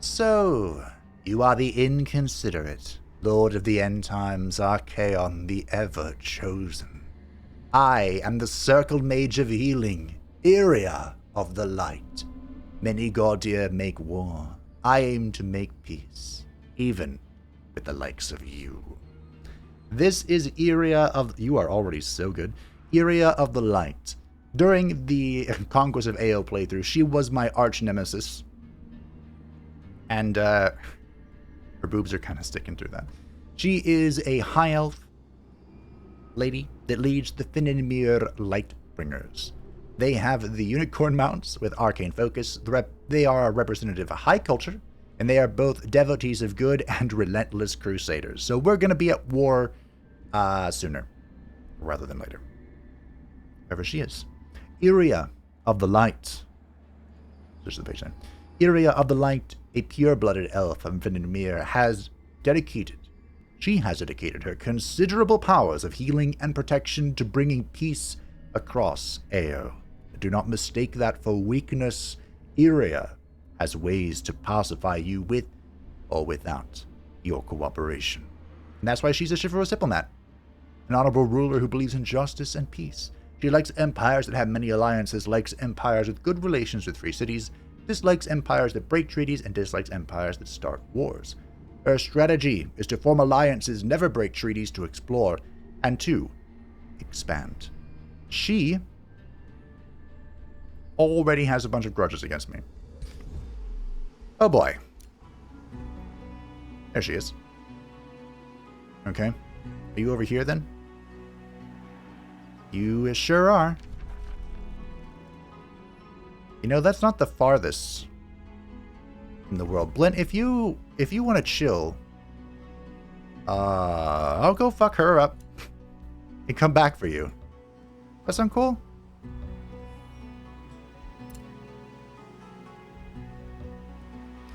So, you are the inconsiderate Lord of the End Times, Archaon, the ever-chosen. I am the Circled Mage of Healing, Area of the Light. Many Gordia make war. I aim to make peace, even with the likes of you. This is Area of... You are already so good. Area of the Light. During the Conquest of AO playthrough, she was my arch nemesis. And, her boobs are kind of sticking through that. She is a high elf lady that leads the Finnimir Lightbringers. They have the unicorn mounts with arcane focus. They are a representative of high culture, and they are both devotees of good and relentless crusaders. So we're going to be at war sooner rather than later. Whoever she is. Iria of the Light. This is the page name. Iria of the Light, a pure-blooded elf of Finnimir, has dedicated her considerable powers of healing and protection to bringing peace across AO. Do not mistake that for weakness. Iria has ways to pacify you with or without your cooperation. And that's why she's a chivalrous diplomat, an honorable ruler who believes in justice and peace. She likes empires that have many alliances, likes empires with good relations with free cities, dislikes empires that break treaties, and dislikes empires that start wars. Her strategy is to form alliances, never break treaties, to explore, and to expand. She already has a bunch of grudges against me. Oh boy. There she is. Okay. Are you over here then? You sure are. You know, that's not the farthest in the world. Blint, if you want to chill, I'll go fuck her up and come back for you. That sound cool?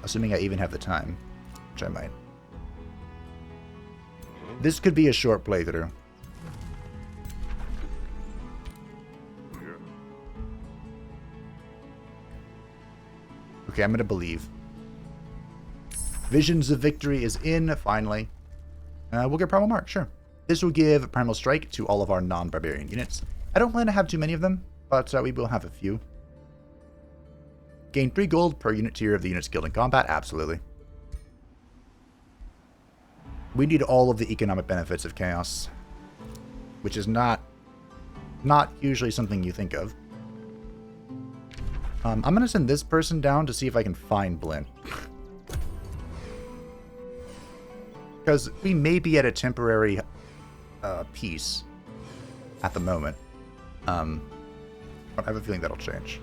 Assuming I even have the time, which I might. This could be a short playthrough. Okay, I'm gonna believe. Visions of Victory is in, finally. We'll get Primal Mark, sure. This will give Primal Strike to all of our non-barbarian units. I don't plan to have too many of them, but we will have a few. Gain 3 gold per unit tier of the units killed in combat, absolutely. We need all of the economic benefits of Chaos, which is not usually something you think of. I'm going to send this person down to see if I can find Blight. Because we may be at a temporary peace at the moment. I have a feeling that'll change.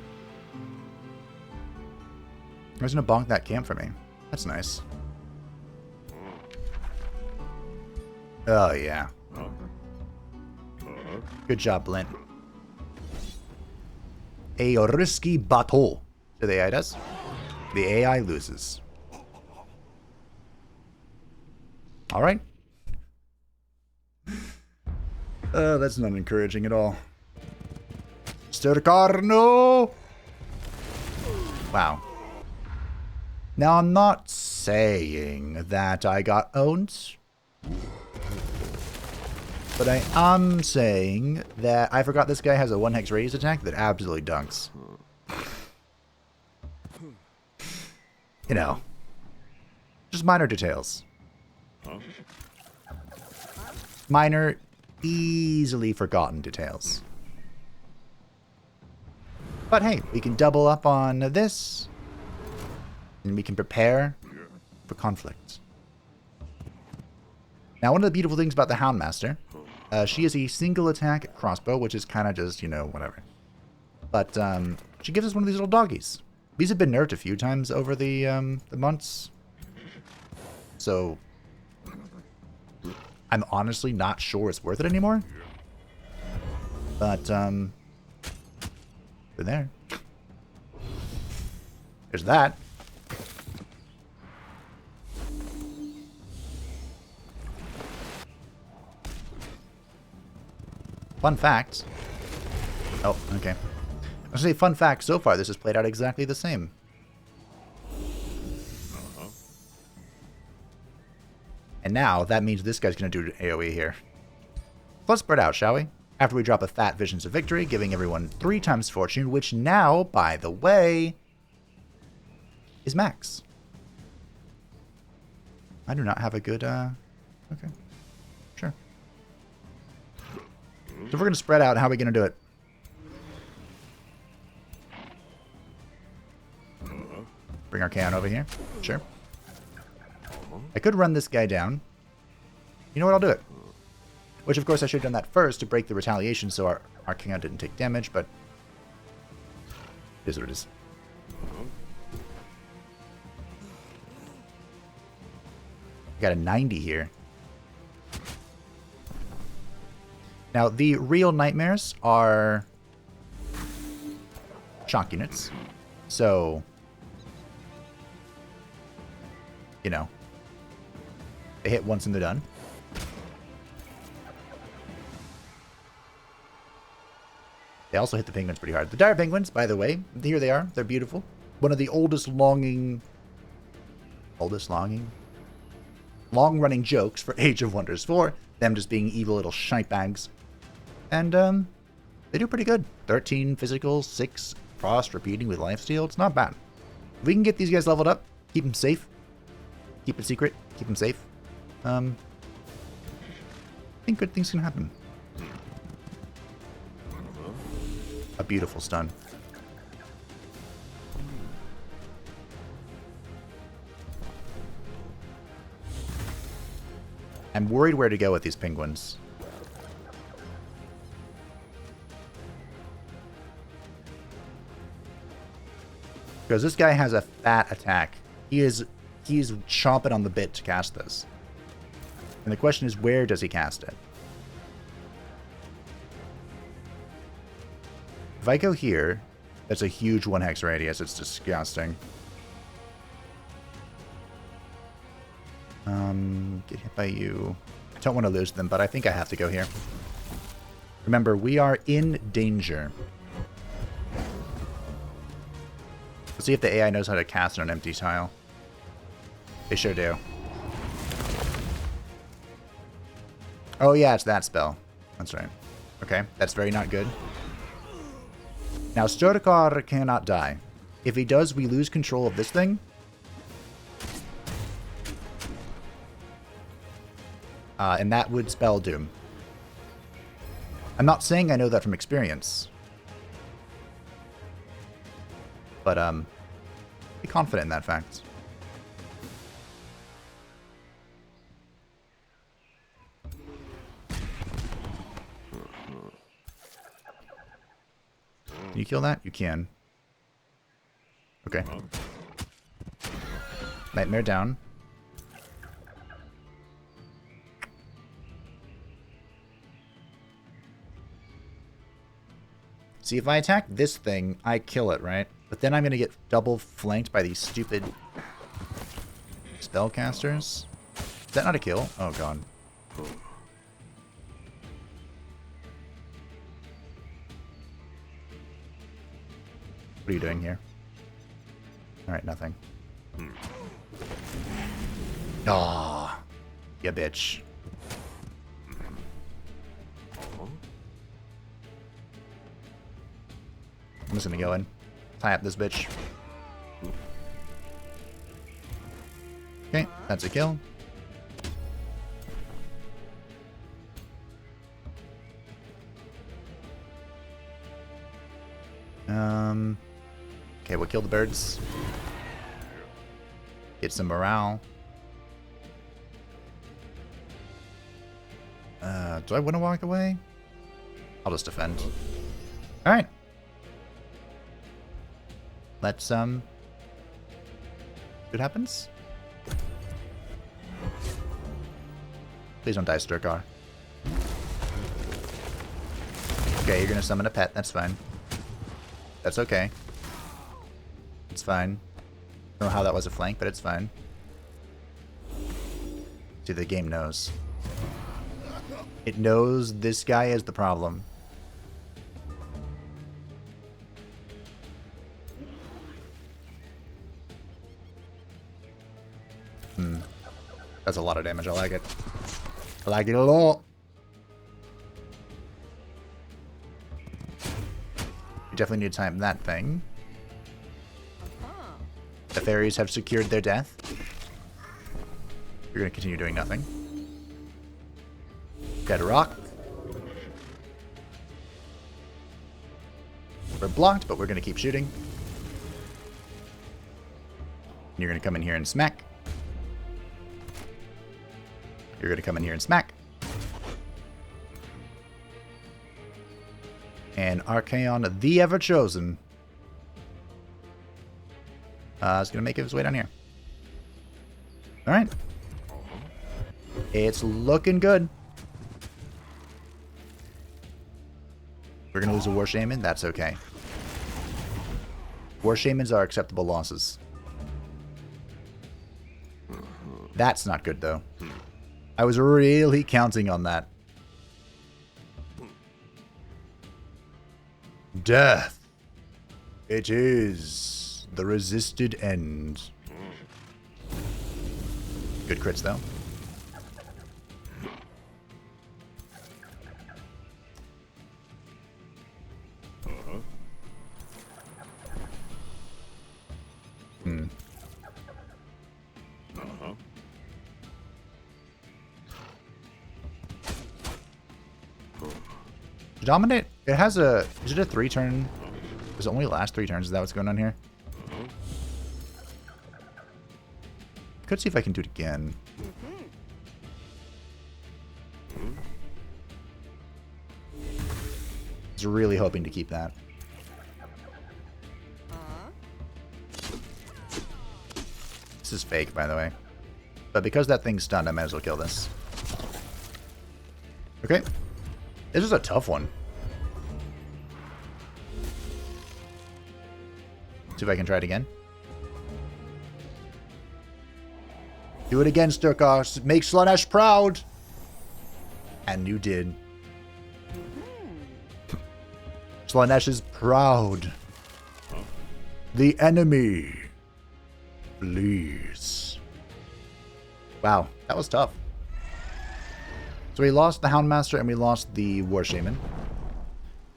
I was going to bonk that camp for me. That's nice. Oh, yeah. Good job, Blight. A risky battle. So the AI does. The AI loses. Alright. That's not encouraging at all. Stercarno! Wow. Now, I'm not saying that I got owned. But I am saying that I forgot this guy has a 1-hex radius attack that absolutely dunks. You know. Just minor details. Minor, easily forgotten details. But hey, we can double up on this. And we can prepare for conflict. Now, one of the beautiful things about the Houndmaster, she is a single attack crossbow, which is kind of just, you know, whatever. But she gives us one of these little doggies. These have been nerfed a few times over the months. So I'm honestly not sure it's worth it anymore. But they're there. There's that. Fun fact. Oh, okay. I was going to say, fun fact, so far this has played out exactly the same. And now, that means this guy's going to do AoE here. Let's spread out, shall we? After we drop a fat Visions of Victory, giving everyone 3 times Fortune, which now, by the way, is max. I do not have a good, okay. Sure. So if we're going to spread out, how are we going to do it? Bring Archaon over here. Sure. I could run this guy down. You know what? I'll do it. Which, of course, I should have done that first to break the retaliation so our Archaon didn't take damage, but it is what it is. Got a 90 here. Now, the real nightmares are shock units. So, you know, they hit once and they're done. They also hit the penguins pretty hard. The dire penguins, by the way, here they are. They're beautiful. One of the long-running jokes for Age of Wonders 4. Them just being evil little shitebags. And, they do pretty good. 13 physical, 6 frost, repeating with lifesteal. It's not bad. If we can get these guys leveled up, keep them safe, keep it secret, keep them safe, I think good things can happen. A beautiful stun. I'm worried where to go with these penguins. Because this guy has a fat attack. He's chomping on the bit to cast this. And the question is, where does he cast it? If I go here, that's a huge 1-hex radius. It's disgusting. Get hit by you. I don't want to lose them, but I think I have to go here. Remember, we are in danger. Let's see if the AI knows how to cast on an empty tile. They sure do. Oh yeah, it's that spell. That's right. Okay, that's very not good. Now, Stodikar cannot die. If he does, we lose control of this thing. And that would spell doom. I'm not saying I know that from experience. But, be confident in that fact. Can you kill that? You can. Okay. Nightmare down. See, if I attack this thing, I kill it, right? But then I'm going to get double flanked by these stupid spellcasters. Is that not a kill? Oh, God. What are you doing here? Alright, nothing. Aw. Ya bitch. I'm just gonna go in. Tie up this bitch. Okay, that's a kill. Okay, we'll kill the birds. Get some morale. Do I want to walk away? I'll just defend. Alright. Let's, see what happens? Please don't die, Sturkar. Okay, you're gonna summon a pet, that's fine. That's okay. It's fine. I don't know how that was a flank, but it's fine. See, the game knows. It knows this guy is the problem. That's a lot of damage. I like it. I like it a lot. We definitely need to time that thing. The fairies have secured their death. You're going to continue doing nothing. Dead rock. We're blocked, but we're going to keep shooting. And you're going to come in here and smack. You're going to come in here and smack. And Archaon, the Ever-Chosen, is going to make his way down here. Alright. It's looking good. We're going to lose a War Shaman. That's okay. War Shamans are acceptable losses. That's not good, though. I was really counting on that. Death. It is the resisted end. Good crits, though. Dominate, it has a, is it a 3-turn? Does it only last 3 turns? Is that what's going on here? Could see if I can do it again. I was really hoping to keep that. This is fake, by the way. But because that thing's stunned, I might as well kill this. Okay. This is a tough one. See if I can try it again. Do it again, Sturkar. Make Slaaneshi proud. And you did. Slaaneshi is proud. The enemy flees. Wow, that was tough. So we lost the Houndmaster and we lost the War Shaman.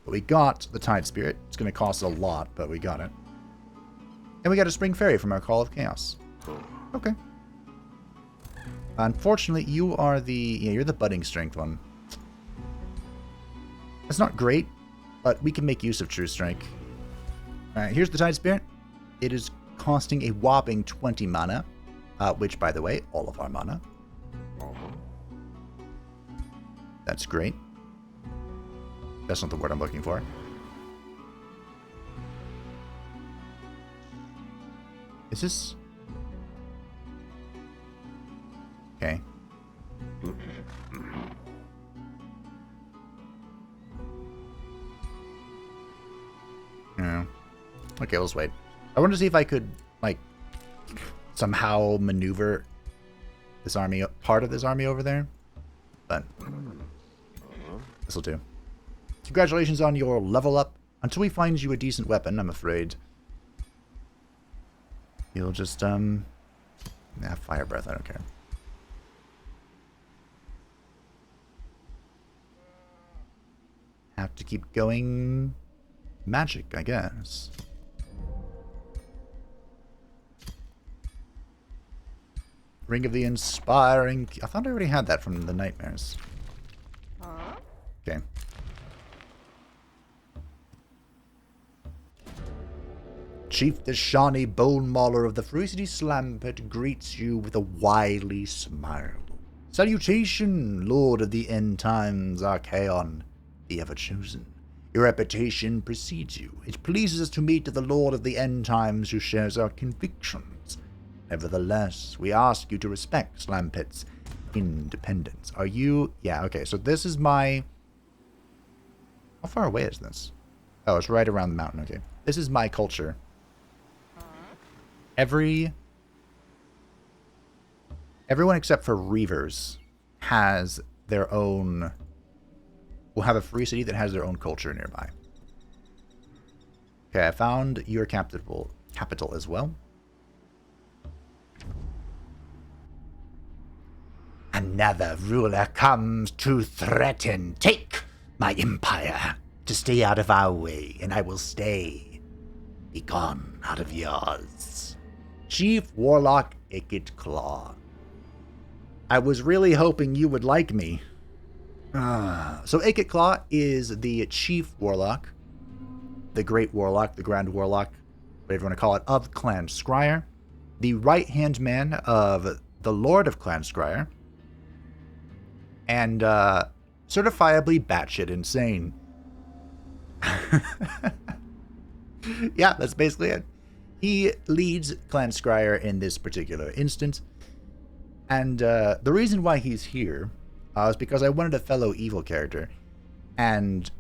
But we got the Tide Spirit. It's going to cost a lot, but we got it. And we got a Spring Fairy from our Call of Chaos. Okay. Unfortunately, you are the... Yeah, you're the Budding Strength one. That's not great, but we can make use of True Strike. Alright, here's the Tide Spirit. It is costing a whopping 20 mana, which, by the way, all of our mana. That's great. That's not the word I'm looking for. Is this... Okay. Yeah. Okay, let's wait. I wanted to see if I could, like, somehow maneuver this army, part of this army over there. But this'll do. Congratulations on your level up. Until we find you a decent weapon, I'm afraid you'll just, fire breath, I don't care. Have to keep going magic, I guess. Ring of the Inspiring... I thought I already had that from the Nightmares. Okay. Chief the Shawnee Bone Mauler of the Free City Slampet greets you with a wily smile. Salutation, Lord of the End Times, Archaon, the Ever-Chosen. Your reputation precedes you. It pleases us to meet the Lord of the End Times who shares our convictions. Nevertheless, we ask you to respect Slampet's independence. Are you... Yeah, okay, so this is my... How far away is this? Oh, it's right around the mountain, okay. This is my culture. Everyone except for Reavers has their own... Will have a free city that has their own culture nearby. Okay, I found your capital as well. Another ruler comes to threaten. Take my empire to stay out of our way, and I will stay. Be gone out of yours. Chief Warlock Icket Claw. I was really hoping you would like me. So Icket Claw is the Chief Warlock, the Great Warlock, the Grand Warlock, whatever you want to call it, of Clan Scryer, the right-hand man of the Lord of Clan Scryer, and certifiably batshit insane. Yeah, that's basically it. He leads Clan Scryer in this particular instance, and the reason why he's here is because I wanted a fellow evil character, and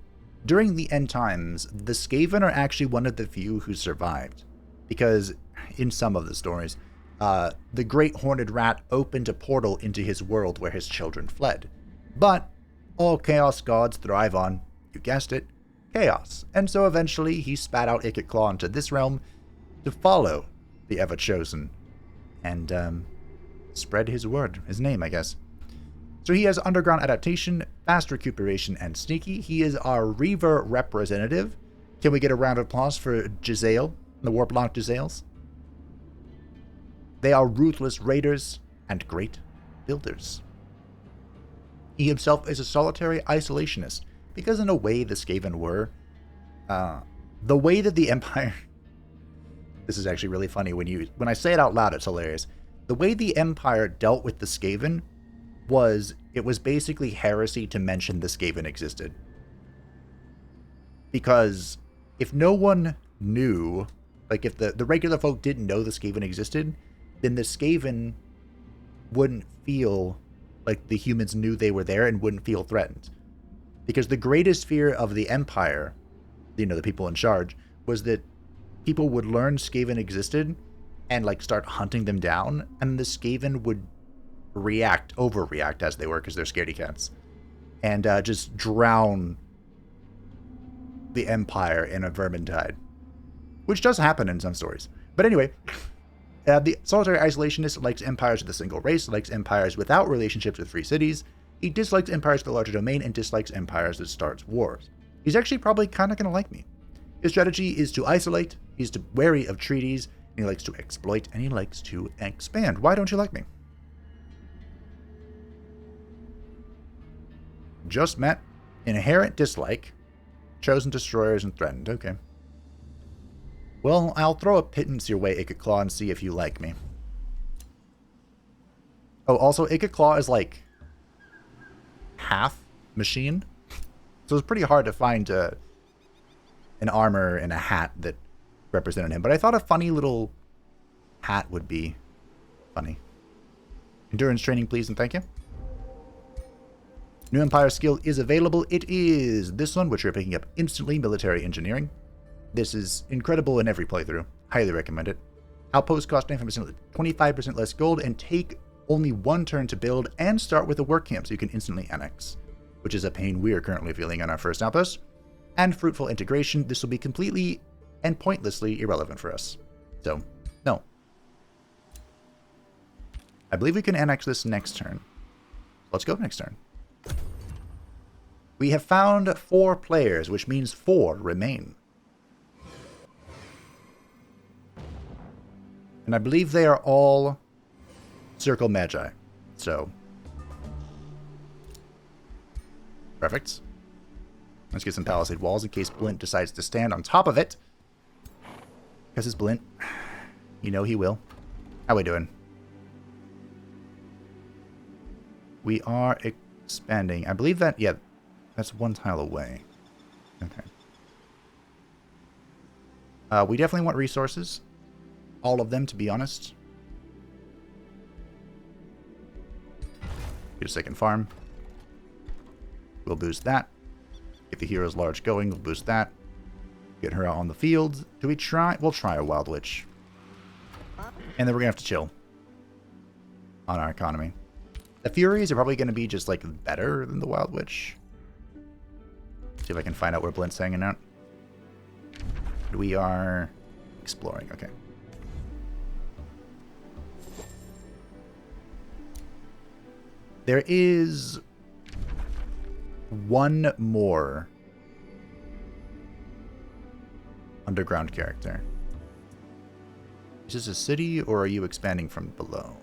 during the end times, the Skaven are actually one of the few who survived, because in some of the stories, the Great Horned Rat opened a portal into his world where his children fled. But all Chaos Gods thrive on, you guessed it, chaos, and so eventually he spat out Icket Claw into this realm to follow the Ever-Chosen, and spread his word, his name, I guess. So he has Underground Adaptation, Fast Recuperation, and Sneaky. He is our Reaver representative. Can we get a round of applause for Giselle, the Warplock Giselles? They are ruthless raiders and great builders. He himself is a solitary isolationist, because in a way the Skaven were. The way that the Empire... This is actually really funny. When I say it out loud, it's hilarious. The way the Empire dealt with the Skaven it was basically heresy to mention the Skaven existed. Because if no one knew, like if the regular folk didn't know the Skaven existed, then the Skaven wouldn't feel like the humans knew they were there and wouldn't feel threatened. Because the greatest fear of the Empire, the people in charge, was that people would learn Skaven existed and like start hunting them down, and the Skaven would overreact as they were, because they're scaredy cats, and just drown the Empire in a vermintide, which does happen in some stories. But anyway, the solitary isolationist likes empires with a single race, likes empires without relationships with free cities. He dislikes empires with a larger domain and dislikes empires that starts wars. He's actually probably kind of going to like me. His strategy is to isolate, he's wary of treaties, and he likes to exploit, and he likes to expand. Why don't you like me? Just met. Inherent dislike. Chosen destroyers and threatened. Okay. Well, I'll throw a pittance your way, Claw, and see if you like me. Oh, also, Claw is like half machine. So it's pretty hard to find an armor and a hat that represented him. But I thought a funny little hat would be funny. Endurance training, please, and thank you. New Empire skill is available. It is this one, which you're picking up instantly, Military Engineering. This is incredible in every playthrough. Highly recommend it. Outposts cost 25% less gold and take only one turn to build and start with a work camp so you can instantly annex, which is a pain we are currently feeling on our first outpost. And fruitful integration. This will be completely and pointlessly irrelevant for us. So, no. I believe we can annex this next turn. Let's go next turn. We have found 4 players, which means 4 remain. And I believe they are all Circle Magi. So, perfect. Let's get some palisade walls in case Blint decides to stand on top of it. Because it's Blint. You know he will. How we doing? We are expanding. I believe that, yeah, that's 1 tile away. Okay. We definitely want resources. All of them, to be honest. Get a second farm. We'll boost that. Get the hero's large going. We'll boost that. Get her out on the field. Do we try? We'll try a Wild Witch. And then we're going to have to chill on our economy. The Furies are probably going to be just, like, better than the Wild Witch. See if I can find out where Blint's hanging out. We are exploring. Okay. There is 1 more underground character. Is this a city, or are you expanding from below?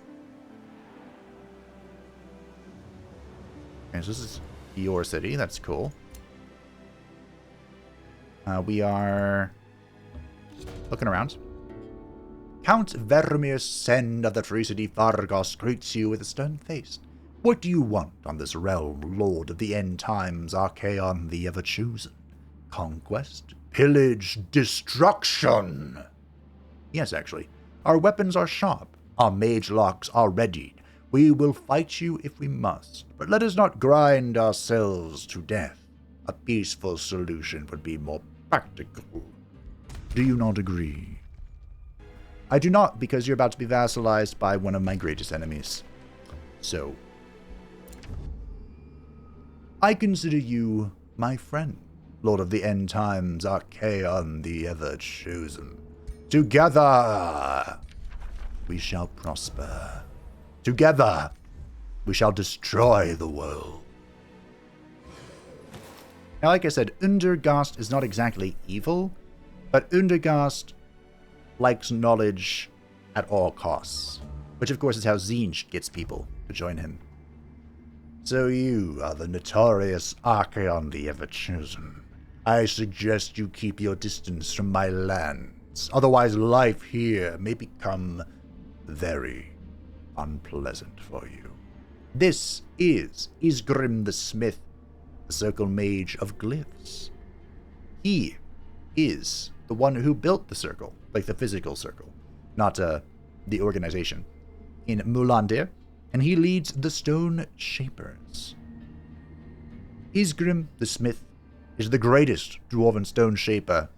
Okay, so this is your city. That's cool. We are looking around. Count Vermeer Sen of the Free City Fargos greets you with a stern face. What do you want on this realm, Lord of the End Times, Archaon the Ever-Chosen? Conquest? Pillage? Destruction? Yes, actually. Our weapons are sharp. Our mage locks are ready. We will fight you if we must, but let us not grind ourselves to death. A peaceful solution would be more practical. Do you not agree? I do not, because you're about to be vassalized by one of my greatest enemies. So, I consider you my friend, Lord of the End Times, Archaon the Ever-Chosen. Together, we shall prosper. Together, we shall destroy the world. Now, like I said, Undergast is not exactly evil, but Undergast likes knowledge at all costs, which of course is how Tzeentch gets people to join him. So you are the notorious Archaon the Ever-Chosen. I suggest you keep your distance from my lands, otherwise life here may become very unpleasant for you. This is Isgrim the Smith, the Circle Mage of Glyphs. He is the one who built the circle, like the physical circle, not the organization, in Mulandir, and he leads the Stone Shapers. Isgrim the Smith is the greatest dwarven stone shaper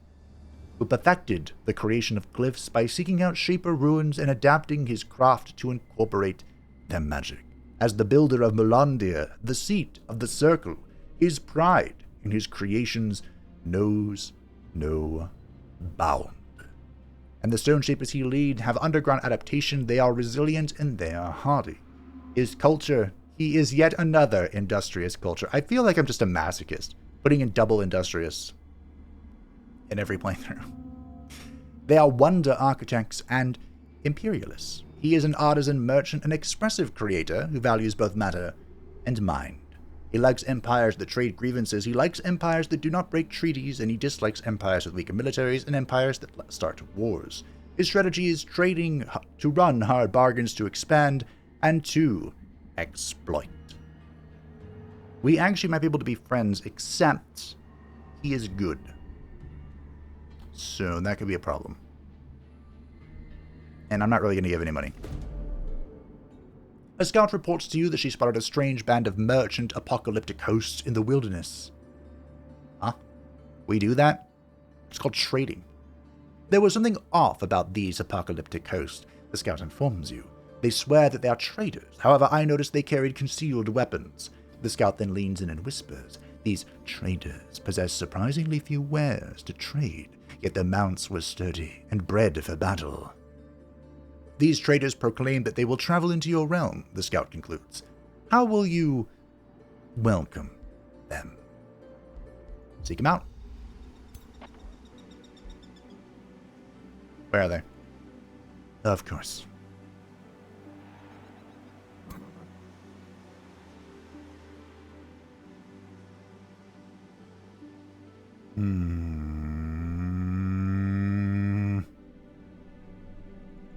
who perfected the creation of glyphs by seeking out shaper ruins and adapting his craft to incorporate their magic. As the builder of Mulandir, the seat of the circle, his pride in his creations knows no bound. And the stone shapers he leads have underground adaptation, they are resilient, and they are hardy. His culture, he is yet another industrious culture. I feel like I'm just a masochist, putting in double industrious in every playthrough. They are wonder architects and imperialists. He is an artisan, merchant, and expressive creator who values both matter and mind. He likes empires that trade grievances, he likes empires that do not break treaties, and he dislikes empires with weaker militaries and empires that start wars. His strategy is trading to run hard bargains, to expand, and to exploit. We actually might be able to be friends, except he is good. So that could be a problem. And I'm not really going to give any money. A scout reports to you that she spotted a strange band of merchant apocalyptic hosts in the wilderness. Huh? We do that? It's called trading. There was something off about these apocalyptic hosts, the scout informs you. They swear that they are traders. However, I noticed they carried concealed weapons. The scout then leans in and whispers, these traders possess surprisingly few wares to trade, yet their mounts were sturdy and bred for battle. These traders proclaim that they will travel into your realm, the scout concludes. How will you welcome them? Seek them out. Where are they? Of course.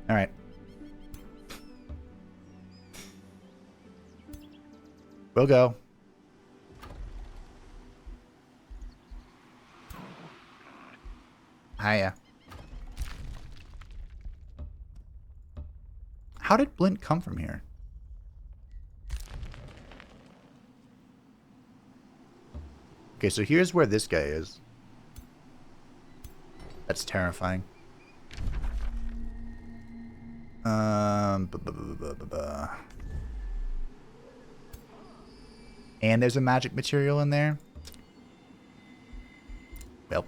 All right. We'll go. Hiya. How did Blight come from here? Okay, so here's where this guy is. That's terrifying. And there's a magic material in there. Well.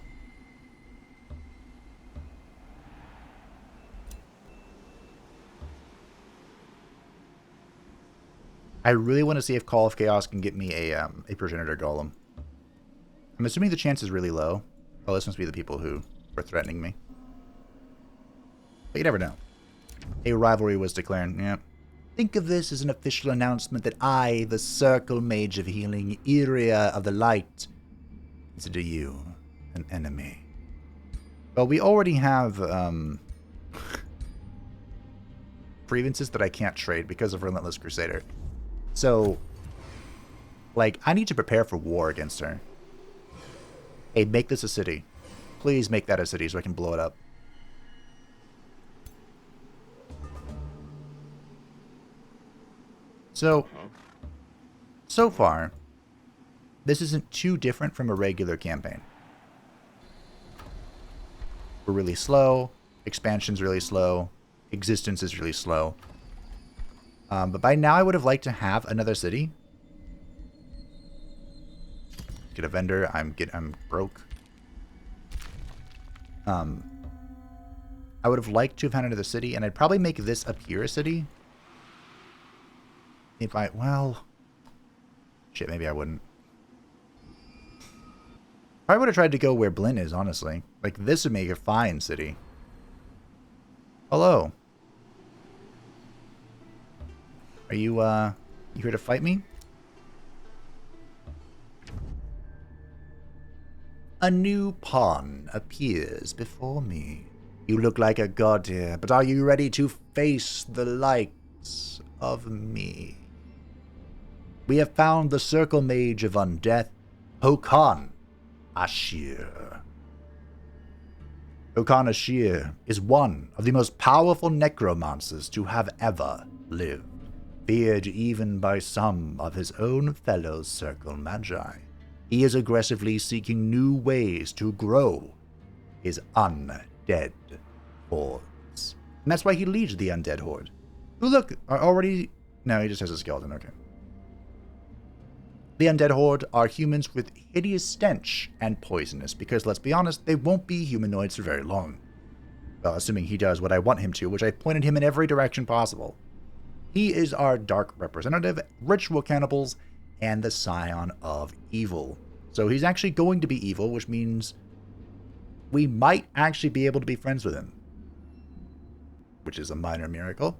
I really want to see if Call of Chaos can get me a progenitor golem. I'm assuming the chance is really low. Well, this must be the people who were threatening me. But you never know. A rivalry was declared. Yeah. Think of this as an official announcement that I, the Circle Mage of Healing, Area of the Light, consider you an enemy. Well, we already have grievances that I can't trade because of Relentless Crusader. So, like, I need to prepare for war against her. Hey, make this a city. Please make that a city so I can blow it up. So far, this isn't too different from a regular campaign. We're really slow. Expansion's really slow. Existence is really slow. But by now I would have liked to have another city. Get a vendor. I'm broke. I would have liked to have had another city, and I'd probably make this up here a city. If I, well, shit, maybe I wouldn't. Probably would have tried to go where Blight is, honestly. Like, this would make a fine city. Hello. Are you here to fight me? A new pawn appears before me. You look like a god here, but are you ready to face the likes of me? We have found the Circle Mage of Undeath, Hokan Ashir. Hokan Ashir is one of the most powerful necromancers to have ever lived, feared even by some of his own fellow Circle Magi. He is aggressively seeking new ways to grow his undead hordes. And that's why he leads the undead horde. Who, look, are already... No, he just has a skeleton, okay. The undead horde are humans with hideous stench and poisonous, because let's be honest, they won't be humanoids for very long. Well, assuming he does what I want him to, which I pointed him in every direction possible. He is our dark representative, ritual cannibals, and the scion of evil. So he's actually going to be evil, which means we might actually be able to be friends with him. Which is a minor miracle.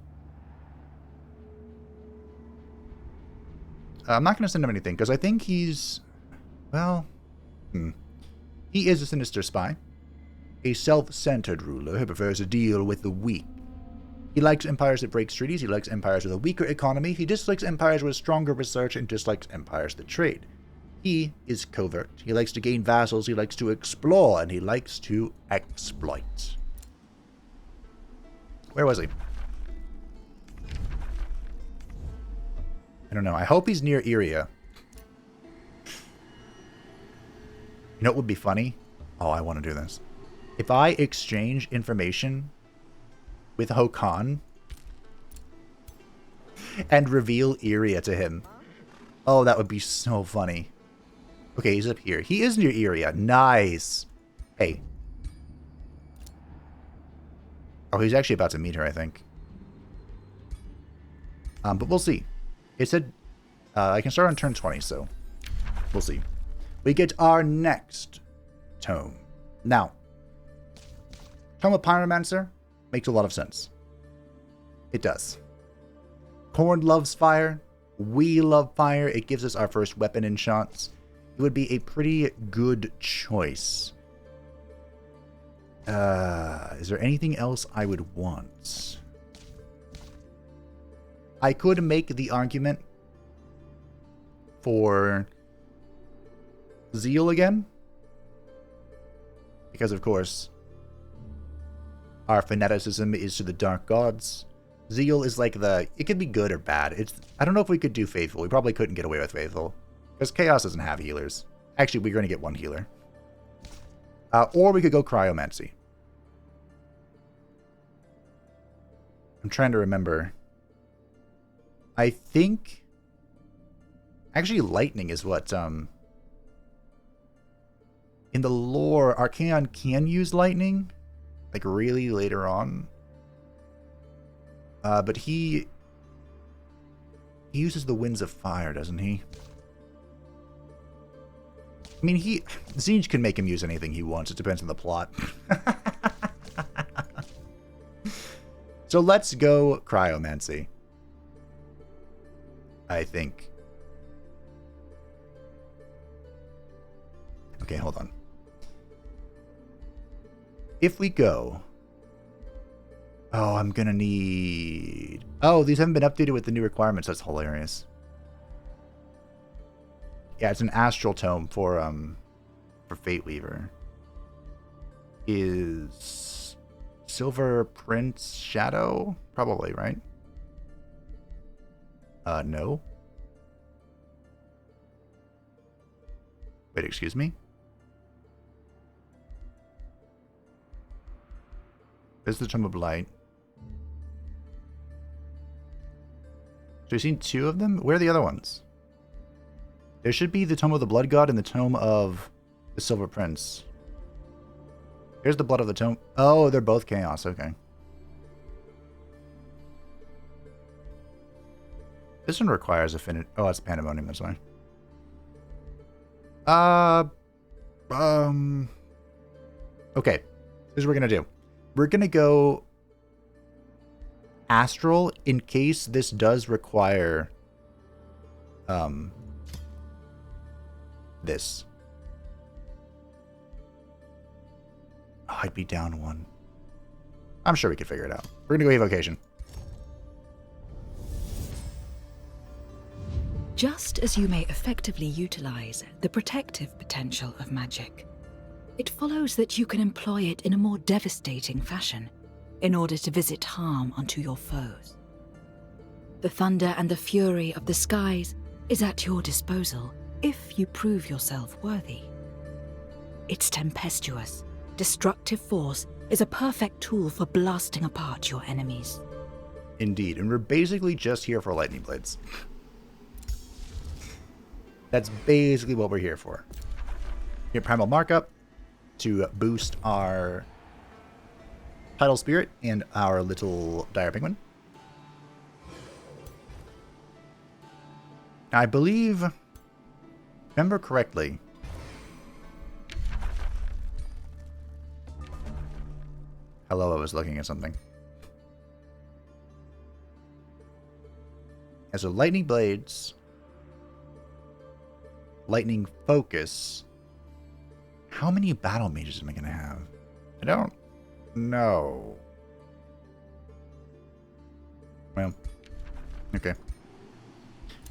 I'm not going to send him anything, because I think he's... Well... He is a sinister spy. A self-centered ruler who prefers to deal with the weak. He likes empires that break treaties. He likes empires with a weaker economy. He dislikes empires with stronger research and dislikes empires that trade. He is covert. He likes to gain vassals. He likes to explore, and he likes to exploit. Where was he? I don't know. I hope he's near Iria. You know what would be funny? Oh, I want to do this. If I exchange information with Hokan and reveal Iria to him. Oh, that would be so funny. Okay, he's up here. He is near Iria. Nice. Hey. Oh, he's actually about to meet her, I think. But we'll see. It said I can start on turn 20, so we'll see. We get our next tome. Now, Tome of Pyromancer makes a lot of sense. It does. Korn loves fire. We love fire. It gives us our first weapon in shots. It would be a pretty good choice. Is there anything else I would want? I could make the argument for Zeal again. Because, of course, our fanaticism is to the dark gods. Zeal is like the... It could be good or bad. I don't know if we could do Faithful. We probably couldn't get away with Faithful. Because Chaos doesn't have healers. Actually, we're going to get one healer. Or we could go Cryomancy. I'm trying to remember. I think... Actually, Lightning is what... In the lore, Archaon can use Lightning. Like, really later on. But he uses the Winds of Fire, doesn't he? I mean, Siege can make him use anything he wants. It depends on the plot. So let's go Cryomancy. I think. Okay, hold on. If we go... Oh, I'm gonna need... Oh, these haven't been updated with the new requirements. That's hilarious. Yeah, it's an Astral Tome for Fate Weaver. Is Silver Prince Shadow? Probably, right? No. Wait, excuse me? This is the Tome of Blight. So we've seen two of them? Where are the other ones? There should be the Tome of the Blood God and the Tome of the Silver Prince. Here's the Blood of the Tome. Oh, they're both Chaos. Okay. This one requires affinity. Oh, it's Pandemonium. That's why. Okay. Here's what we're going to do. We're going to go Astral in case this does require this. Oh, I'd be down one. I'm sure we could figure it out. We're going to go Evocation. Just as you may effectively utilize the protective potential of magic, it follows that you can employ it in a more devastating fashion in order to visit harm onto your foes. The thunder and the fury of the skies is at your disposal if you prove yourself worthy. Its tempestuous, destructive force is a perfect tool for blasting apart your enemies. Indeed, and we're basically just here for lightning blades. That's basically what we're here for. Your primal markup to boost our Tidal Spirit and our little Dire Penguin. I believe, remember correctly, hello, I was looking at something. Yeah, so lightning blades lightning focus. How many battle mages am I going to have? I don't know. Well, okay.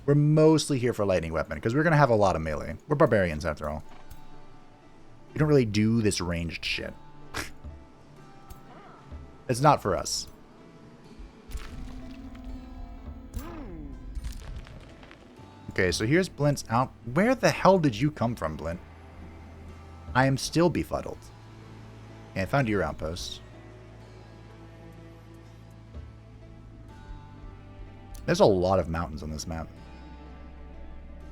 We're mostly here for lightning weapon, because we're going to have a lot of melee. We're barbarians, after all. We don't really do this ranged shit. It's not for us. Okay, so here's Blint's out. Where the hell did you come from, Blint? I am still befuddled. Okay, I found your outpost. There's a lot of mountains on this map.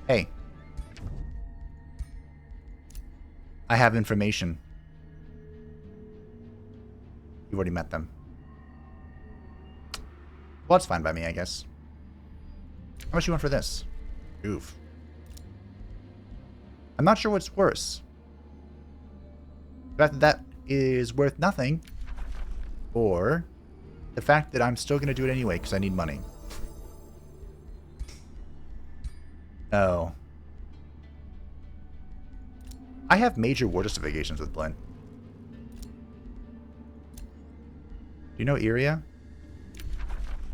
Hey. I have information. You've already met them. Well, that's fine by me, I guess. How much you want for this? Oof. I'm not sure what's worse. The fact that that is worth nothing, or the fact that I'm still going to do it anyway because I need money. Oh. I have major war justifications with Blint. Do you know Iria?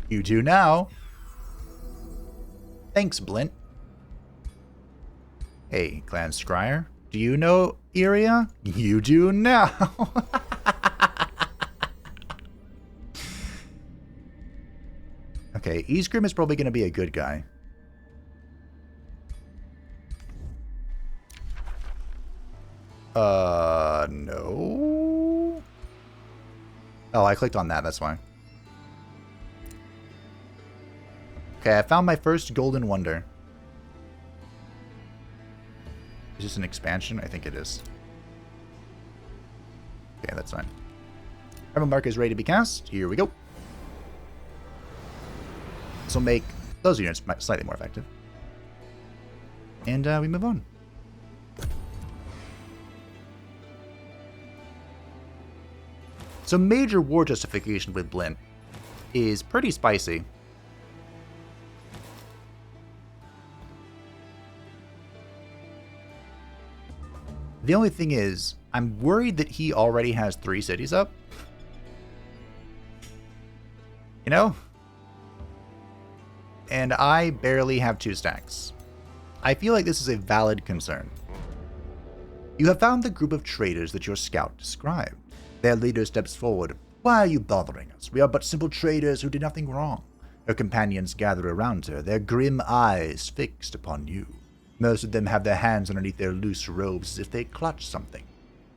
You do now. Thanks, Blint. Hey, Clan Scryer. Do you know Iria? You do now. Okay, Eastgrim is probably going to be a good guy. No. Oh, I clicked on that, that's why. Okay, I found my first golden wonder. Is this an expansion? I think it is. Okay, that's fine. Rebel Mark is ready to be cast. Here we go. This will make those units slightly more effective. And we move on. So major war justification with Blint is pretty spicy. The only thing is, I'm worried that he already has 3 cities up. You know? And I barely have 2 stacks. I feel like this is a valid concern. You have found the group of traitors that your scout described. Their leader steps forward. Why are you bothering us? We are but simple traders who did nothing wrong. Her companions gather around her, their grim eyes fixed upon you. Most of them have their hands underneath their loose robes as if they clutch something.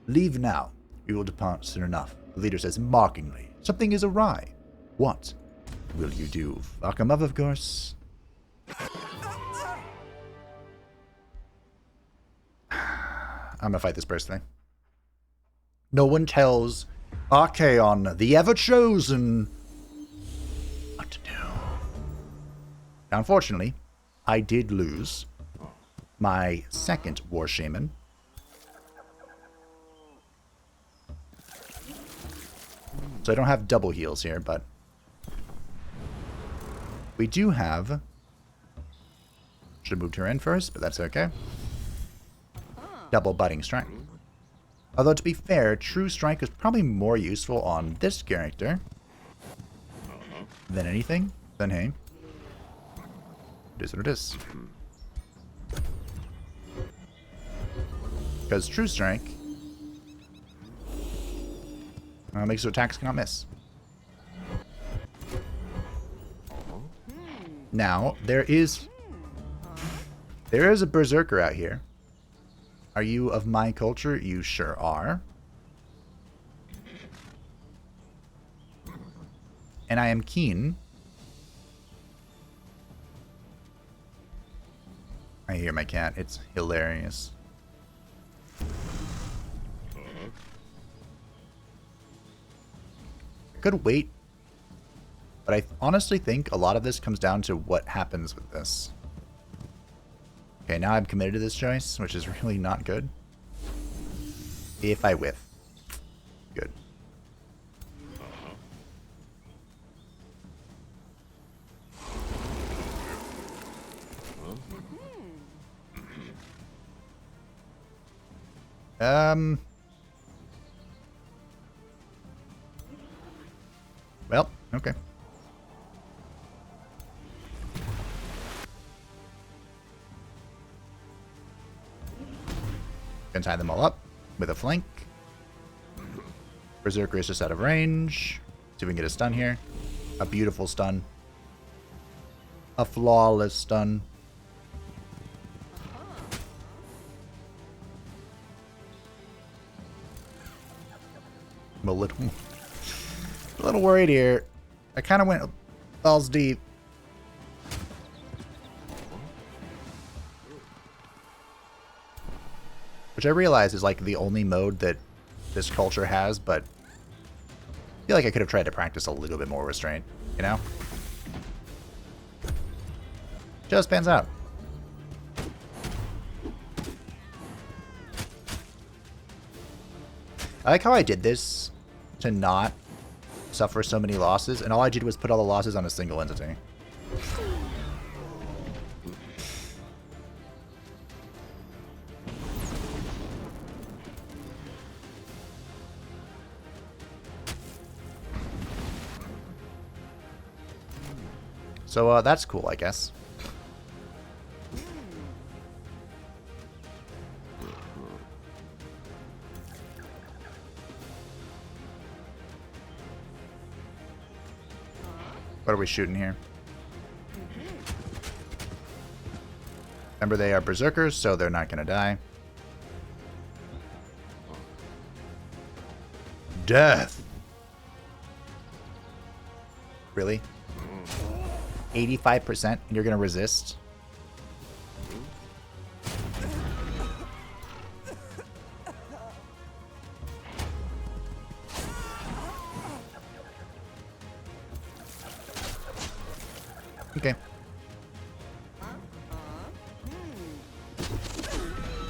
Leave now. We will depart soon enough. The leader says mockingly. Something is awry. What will you do? Fuck him up, of course. I'm gonna fight this personally. No one tells Archaon, the ever-chosen, what to do. Now, unfortunately, I did lose my second War Shaman. So I don't have double heals here, but we do have... Should have moved her in first, but that's okay. Double Budding Strike. Although, to be fair, True Strike is probably more useful on this character than anything. Then, hey. It is what it is. Because True Strike makes so attacks cannot miss. Now, there is a Berserker out here. Are you of my culture? You sure are. And I am keen. I hear my cat. It's hilarious. I could wait, but I honestly think a lot of this comes down to what happens with this. Okay, now I'm committed to this choice, which is really not good. If I whiff. Good. Well, okay. Can tie them all up with a flank. Berserker is just out of range. See if we can get a stun here. A beautiful stun. A flawless stun. I'm a little worried here. I kind of went balls deep. Which I realize is like the only mode that this culture has, but I feel like I could have tried to practice a little bit more restraint, you know? Just pans out. I like how I did this to not suffer so many losses, and all I did was put all the losses on a single entity. So that's cool, I guess. What are we shooting here? Remember, they are berserkers, so they're not going to die. Death! Really? 85% and you're going to resist? Okay.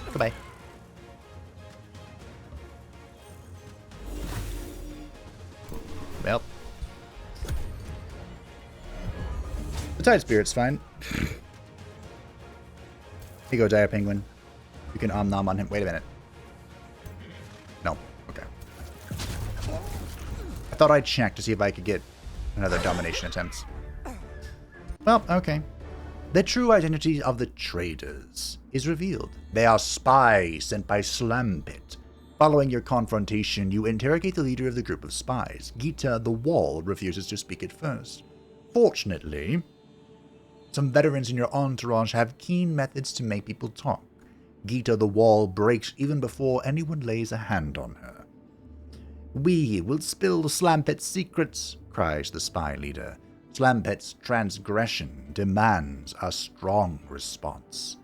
Goodbye. Well. The Tide Spirit's fine. Here you go, Dire Penguin. You can nom on him. Wait a minute. No. Okay. I thought I'd check to see if I could get another domination attempt. Well, okay. The true identity of the traders is revealed. They are spies sent by Slampit. Following your confrontation, you interrogate the leader of the group of spies. Gita the Wall refuses to speak at first. Fortunately, some veterans in your entourage have keen methods to make people talk. Gita the Wall breaks even before anyone lays a hand on her. We will spill Slampit's secrets, cries the spy leader. Slampit's transgression demands a strong response.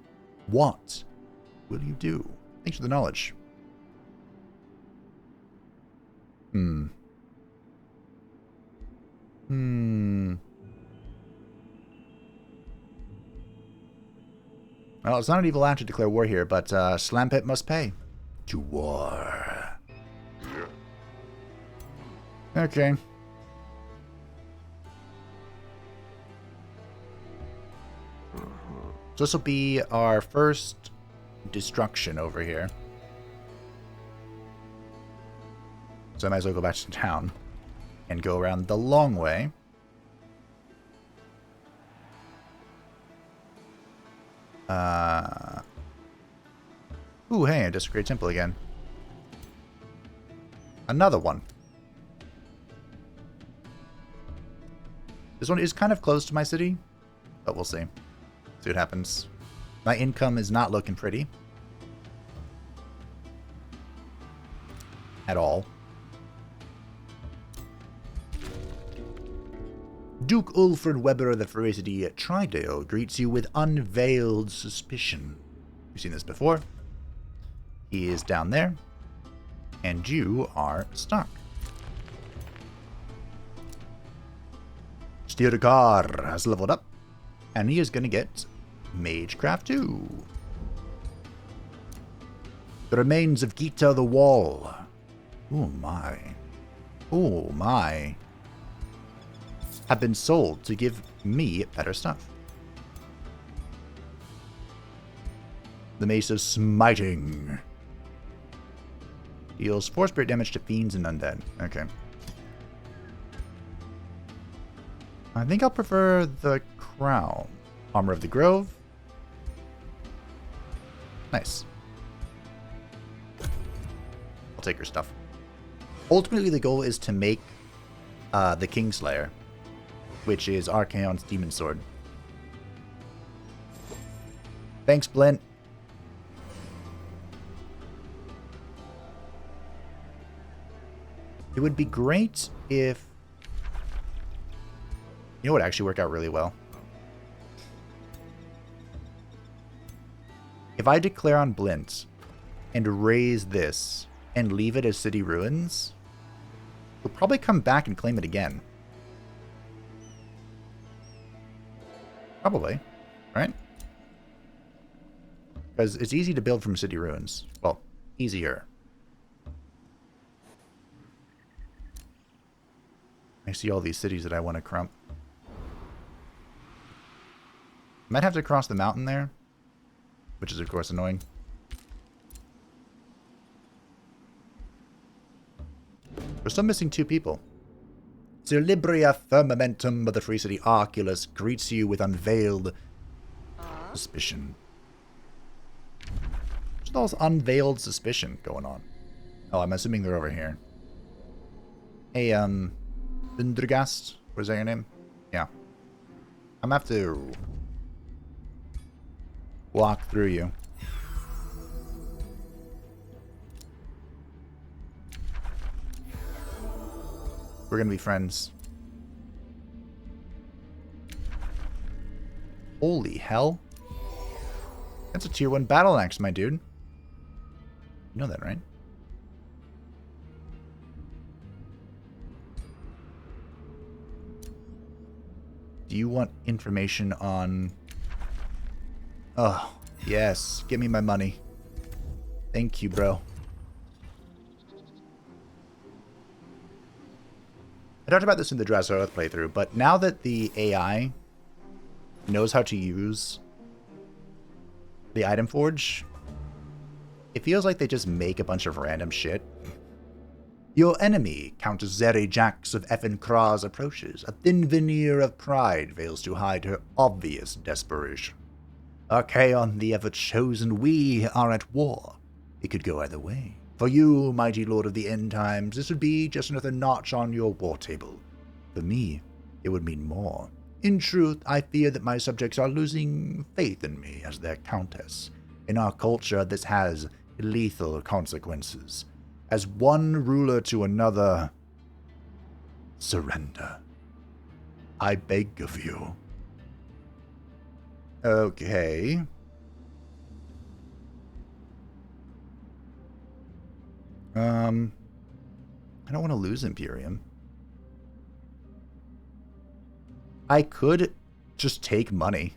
What will you do? Thanks for the knowledge. Well, it's not an evil act to declare war here, but Slampit must pay. To war. Okay. So this will be our first destruction over here. So I might as well go back to town and go around the long way. Ooh, hey, a Desecrated Temple again. Another one. This one is kind of close to my city, but we'll see. See what happens. My income is not looking pretty. At all. Duke Ulfred Weber of the Ferocity Tridale greets you with unveiled suspicion. You've seen this before. He is down there. And you are stuck. Styrkar has leveled up. And he is going to get Magecraft 2. The remains of Gita the Wall. Oh my. Oh my. Have been sold to give me better stuff. The Mace of Smiting. Deals 4 spirit damage to fiends and undead. Okay. I think I'll prefer the crown. Armor of the Grove. Nice. I'll take her stuff. Ultimately, the goal is to make the Kingslayer, which is Archaon's demon sword. Thanks, Blint. It would be great if... You know what actually work out really well? If I declare on Blint and raise this and leave it as City Ruins, he'll probably come back and claim it again. Probably, right? Because it's easy to build from City Ruins. Well, easier. I see all these cities that I want to crump. Might have to cross the mountain there, which is of course annoying. We're still missing 2 people. Celibria Firmamentum of the Free City Arculus greets you with unveiled suspicion. What's all this unveiled suspicion going on? Oh, I'm assuming they're over here. Hey, Vindragast? What is that your name? Yeah. I'm gonna have to walk through you. We're gonna be friends. Holy hell. That's a tier 1 battle axe, my dude. You know that, right? Do you want information on... Oh, yes. Give me my money. Thank you, bro. I talked about this in the Drazoth playthrough, but now that the AI knows how to use the item forge, it feels like they just make a bunch of random shit. Your enemy, Count Zeri Jax of Effenkraz, approaches. A thin veneer of pride fails to hide her obvious desperation. Archaon, the ever-chosen, we are at war. It could go either way. For you, mighty lord of the end times, this would be just another notch on your war table. For me, it would mean more. In truth, I fear that my subjects are losing faith in me as their countess. In our culture, this has lethal consequences. As one ruler to another, surrender. I beg of you. Okay. I don't want to lose Imperium. I could just take money.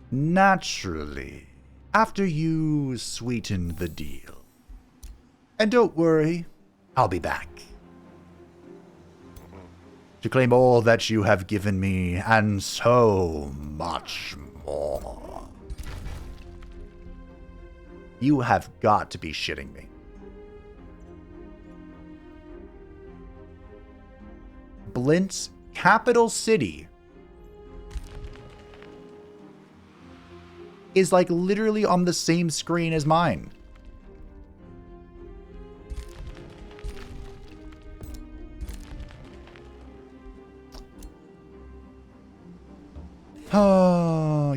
Naturally. After you sweeten the deal. And don't worry, I'll be back. To claim all that you have given me, and so much more. You have got to be shitting me. Blint's capital city is like literally on the same screen as mine.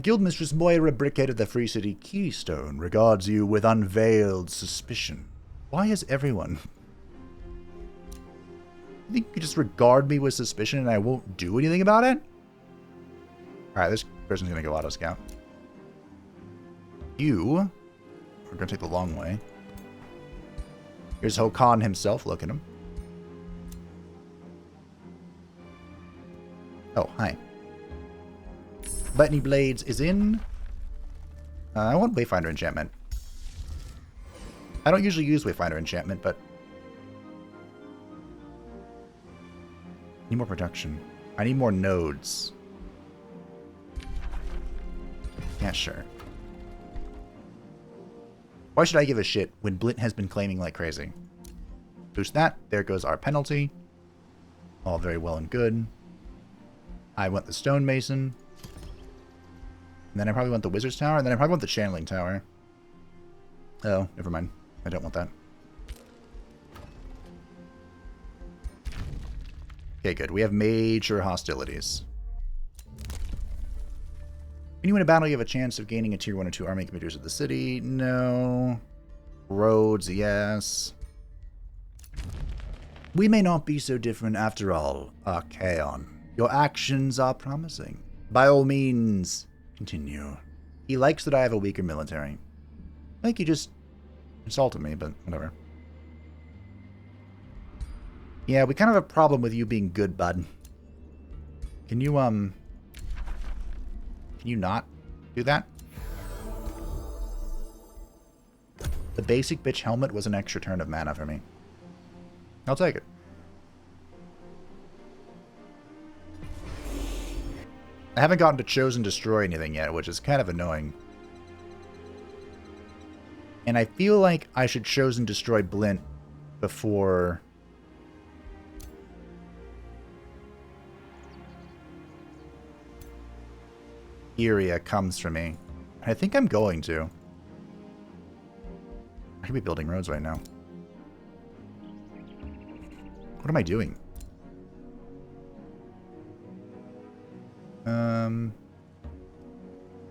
Guildmistress Moira Brickhead of the Free City Keystone regards you with unveiled suspicion. Why is everyone... You think you just regard me with suspicion and I won't do anything about it? Alright, this person's gonna go auto scout. You are gonna take the long way. Here's Hokan himself, look at him. Oh, hi. Bethany Blades is in. I want Wayfinder enchantment. I don't usually use Wayfinder enchantment, but... Need more production. I need more nodes. Yeah, sure. Why should I give a shit when Blight has been claiming like crazy? Boost that. There goes our penalty. All very well and good. I want the Stonemason. And then I probably want the Wizard's Tower. And then I probably want the Channeling Tower. Oh, never mind. I don't want that. Okay, good. We have major hostilities. When you win a battle, you have a chance of gaining a tier 1 or 2 army commanders of the city. No. Roads, yes. We may not be so different after all, Archaon. Your actions are promising. By all means, continue. He likes that I have a weaker military. I think he just insulted me, but whatever. Yeah, we kind of have a problem with you being good, bud. Can you not do that? The basic bitch helmet was an extra turn of mana for me. I'll take it. I haven't gotten to Chosen Destroy anything yet, which is kind of annoying. And I feel like I should Chosen Destroy Blight before... Iria comes for me. I think I'm going to. I could be building roads right now. What am I doing?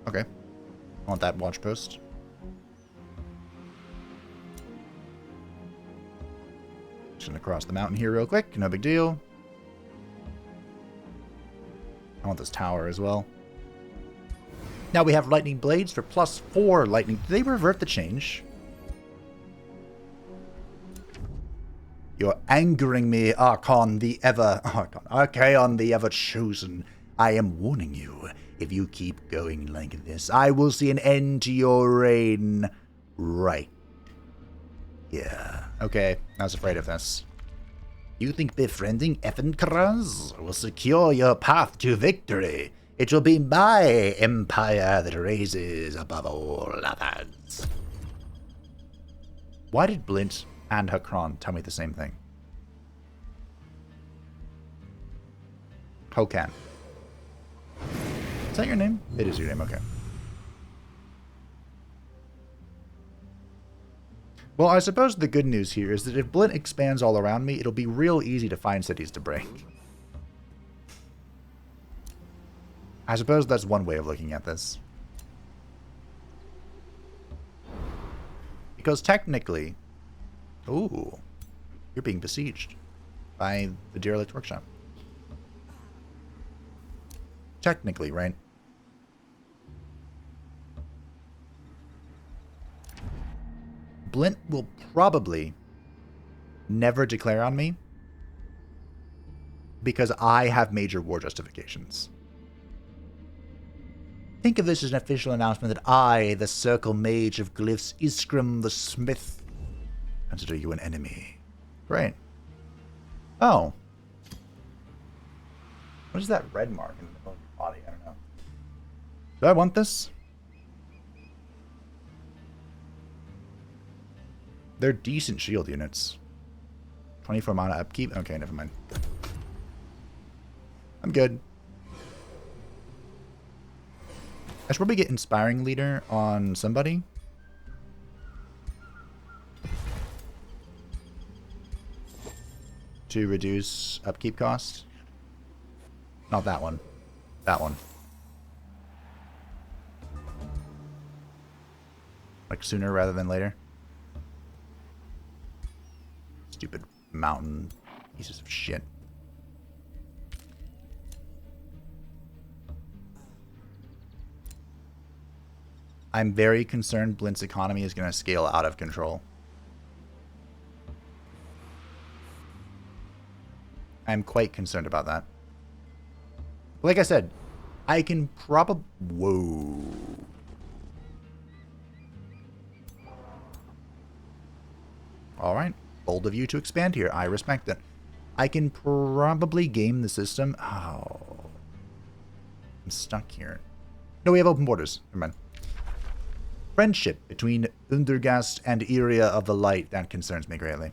Okay. I want that watch post. Just gonna cross the mountain here real quick. No big deal. I want this tower as well. Now we have lightning blades for +4 lightning. Did they revert the change? You're angering me, Archaon the ever-chosen. I am warning you. If you keep going like this, I will see an end to your reign right here. Okay, I was afraid of this. You think befriending Effenkraz will secure your path to victory? It will be my empire that raises above all others. Why did Blight and Archaon tell me the same thing? Hokan. Is that your name? It is your name, okay. Well, I suppose the good news here is that if Blight expands all around me, it'll be real easy to find cities to break. I suppose that's one way of looking at this. Because technically... Ooh. You're being besieged by the Derelict Workshop. Technically, right? Blight will probably never declare on me because I have major war justifications. Think of this as an official announcement that I, the Circle Mage of Glyphs, Iskram the Smith, consider you an enemy. Great. Oh. What is that red mark in the middle of your body? I don't know. Do I want this? They're decent shield units. 24 mana upkeep? Okay, never mind. I'm good. I should probably get Inspiring Leader on somebody. To reduce upkeep cost. Not that one. That one. Like sooner rather than later. Stupid mountain pieces of shit. I'm very concerned Blint's economy is going to scale out of control. I'm quite concerned about that. Like I said, I can probably... Whoa. Alright. Bold of you to expand here. I respect it. I can probably game the system. Oh. I'm stuck here. No, we have open borders. Never mind. friendship between Undergast and Iria of the Light. That concerns me greatly.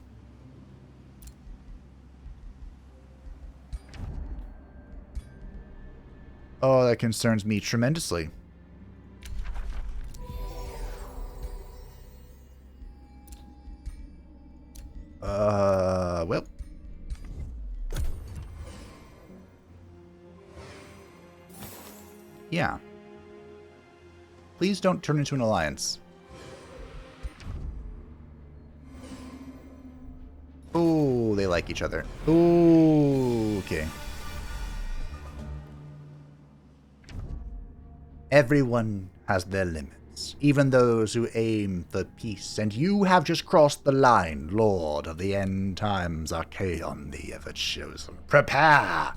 Oh, that concerns me tremendously. Well. Yeah. Please don't turn into an alliance. Oh, they like each other. Oh, okay. Everyone has their limits, even those who aim for peace, and you have just crossed the line, Lord of the End Times, Archaon, the Ever-Chosen. Prepare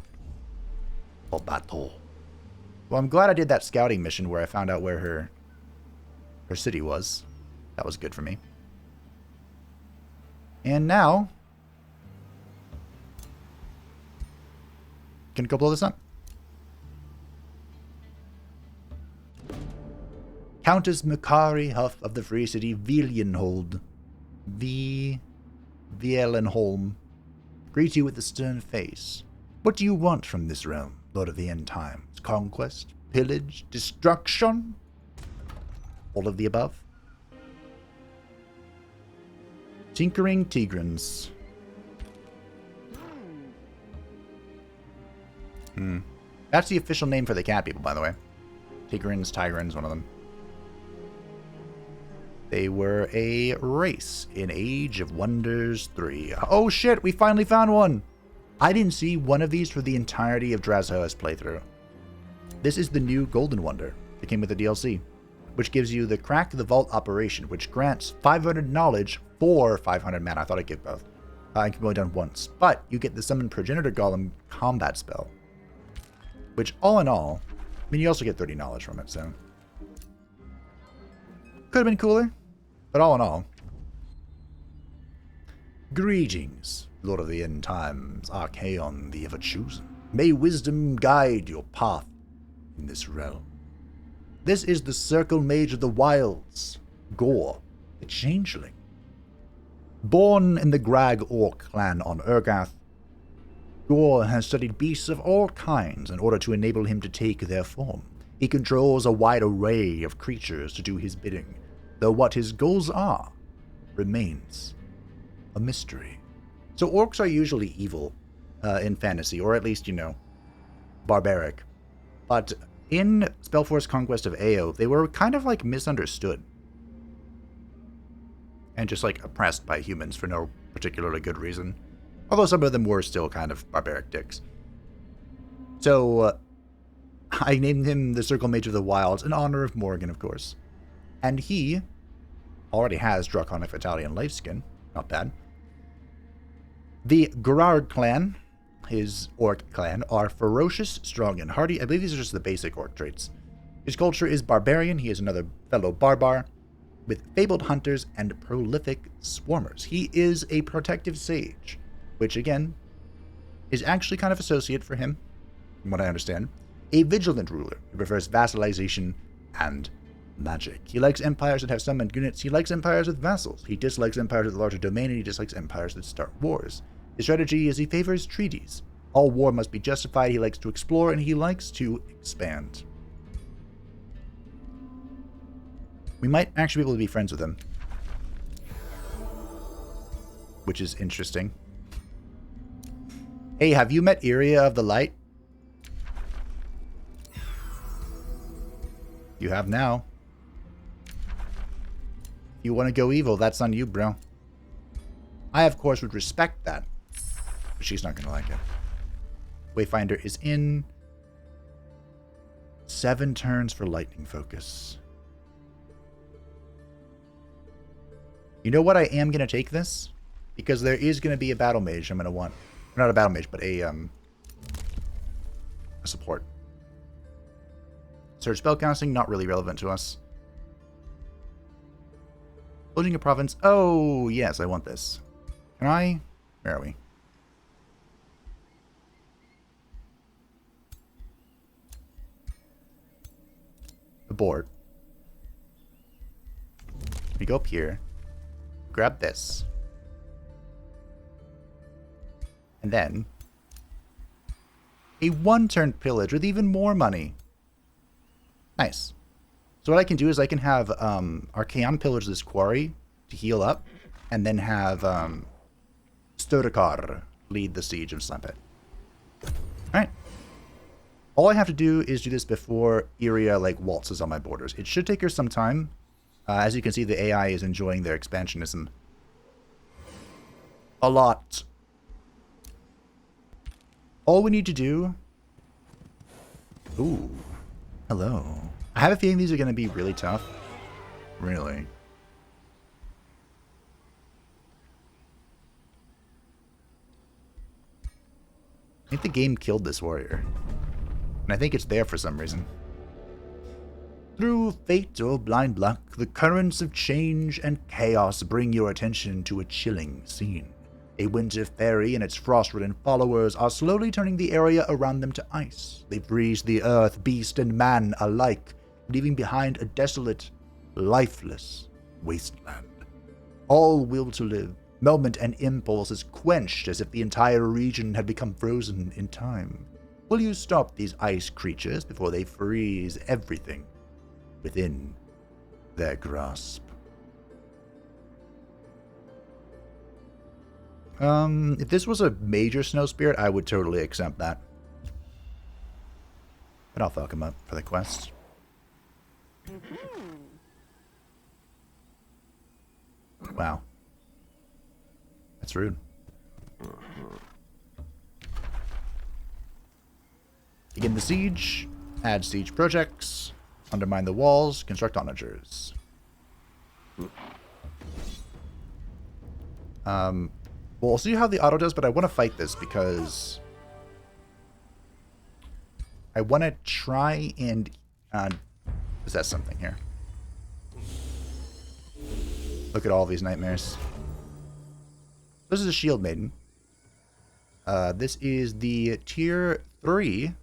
for battle. Well, I'm glad I did that scouting mission where I found out where her city was. That was good for me. And now, can go blow this up. Countess Makari Huff of the Free City Vilienhold, Vielenholm, greets you with a stern face. What do you want from this realm, Lord of the End Times? Conquest? Pillage? Destruction? All of the above? Tinkering Tigrans. That's the official name for the cat people, by the way. Tigrans, one of them. They were a race in Age of Wonders 3. Oh shit, we finally found one! I didn't see one of these for the entirety of Drazhoa's playthrough. This is the new Golden Wonder that came with the DLC, which gives you the Crack the Vault operation, which grants 500 knowledge for 500 mana. I thought I'd get both. I can only done once, but you get the Summon Progenitor Golem combat spell, which all in all, I mean, you also get 30 knowledge from it, so could have been cooler, but all in all. Greetings, Lord of the End Times, Archaon the Ever-Chosen. May wisdom guide your path in this realm. This is the Circle Mage of the Wilds, Gore, the Changeling. Born in the Grag Orc clan on Urgath, Gore has studied beasts of all kinds in order to enable him to take their form. He controls a wide array of creatures to do his bidding, though what his goals are remains a mystery. So orcs are usually evil in fantasy, or at least, barbaric. But in Spellforce Conquest of Ao, they were kind of like misunderstood. And just like oppressed by humans for no particularly good reason. Although some of them were still kind of barbaric dicks. So I named him the Circle Mage of the Wilds in honor of Morgan, of course. And he already has Draconic Vitality and Lifeskin. Not bad. The Gerard clan, his orc clan, are ferocious, strong, and hardy. I believe these are just the basic orc traits. His culture is barbarian. He is another fellow barbar with fabled hunters and prolific swarmers. He is a protective sage, which again is actually kind of associate for him, from what I understand. A vigilant ruler who prefers vassalization and magic. He likes empires that have summoned units. He likes empires with vassals. He dislikes empires with a larger domain, and he dislikes empires that start wars. His strategy is he favors treaties. All war must be justified. He likes to explore, and he likes to expand. We might actually be able to be friends with him, which is interesting. Hey, have you met Iria of the Light? You have now. You want to go evil, that's on you, bro. I, of course, would respect that, but she's not going to like it. Wayfinder is in 7 turns for lightning focus. You know what? I am going to take this because there is going to be a battle mage I'm going to want. Not a battle mage, but a support. Surge spellcasting, not really relevant to us. Closing a province. Oh, yes, I want this. Can I? Where are we? Abort. We go up here, grab this, and then a 1-turn pillage with even more money. Nice. So what I can do is I can have Archaon pillage this quarry to heal up, and then have Stodakar lead the siege of Slaampit. Alright. All I have to do is do this before Iria, like, waltzes on my borders. It should take her some time. As you can see, the AI is enjoying their expansionism a lot. All we need to do... Ooh. Hello. I have a feeling these are going to be really tough. Really. I think the game killed this warrior. And I think it's there for some reason. Through fate or blind luck, the currents of change and chaos bring your attention to a chilling scene. A winter fairy and its frost-ridden followers are slowly turning the area around them to ice. They freeze the earth, beast, and man alike, leaving behind a desolate, lifeless wasteland. All will to live, moment and impulse is quenched as if the entire region had become frozen in time. Will you stop these ice creatures before they freeze everything within their grasp? If this was a major snow spirit, I would totally accept that. But I'll fuck him up for the quest. Wow. That's rude. Begin the siege. Add siege projects. Undermine the walls. Construct onagers. Well, we'll see how the auto does, but I want to fight this because I want to try and possess something here. Look at all these nightmares. This is a shield maiden. This is the tier 3. I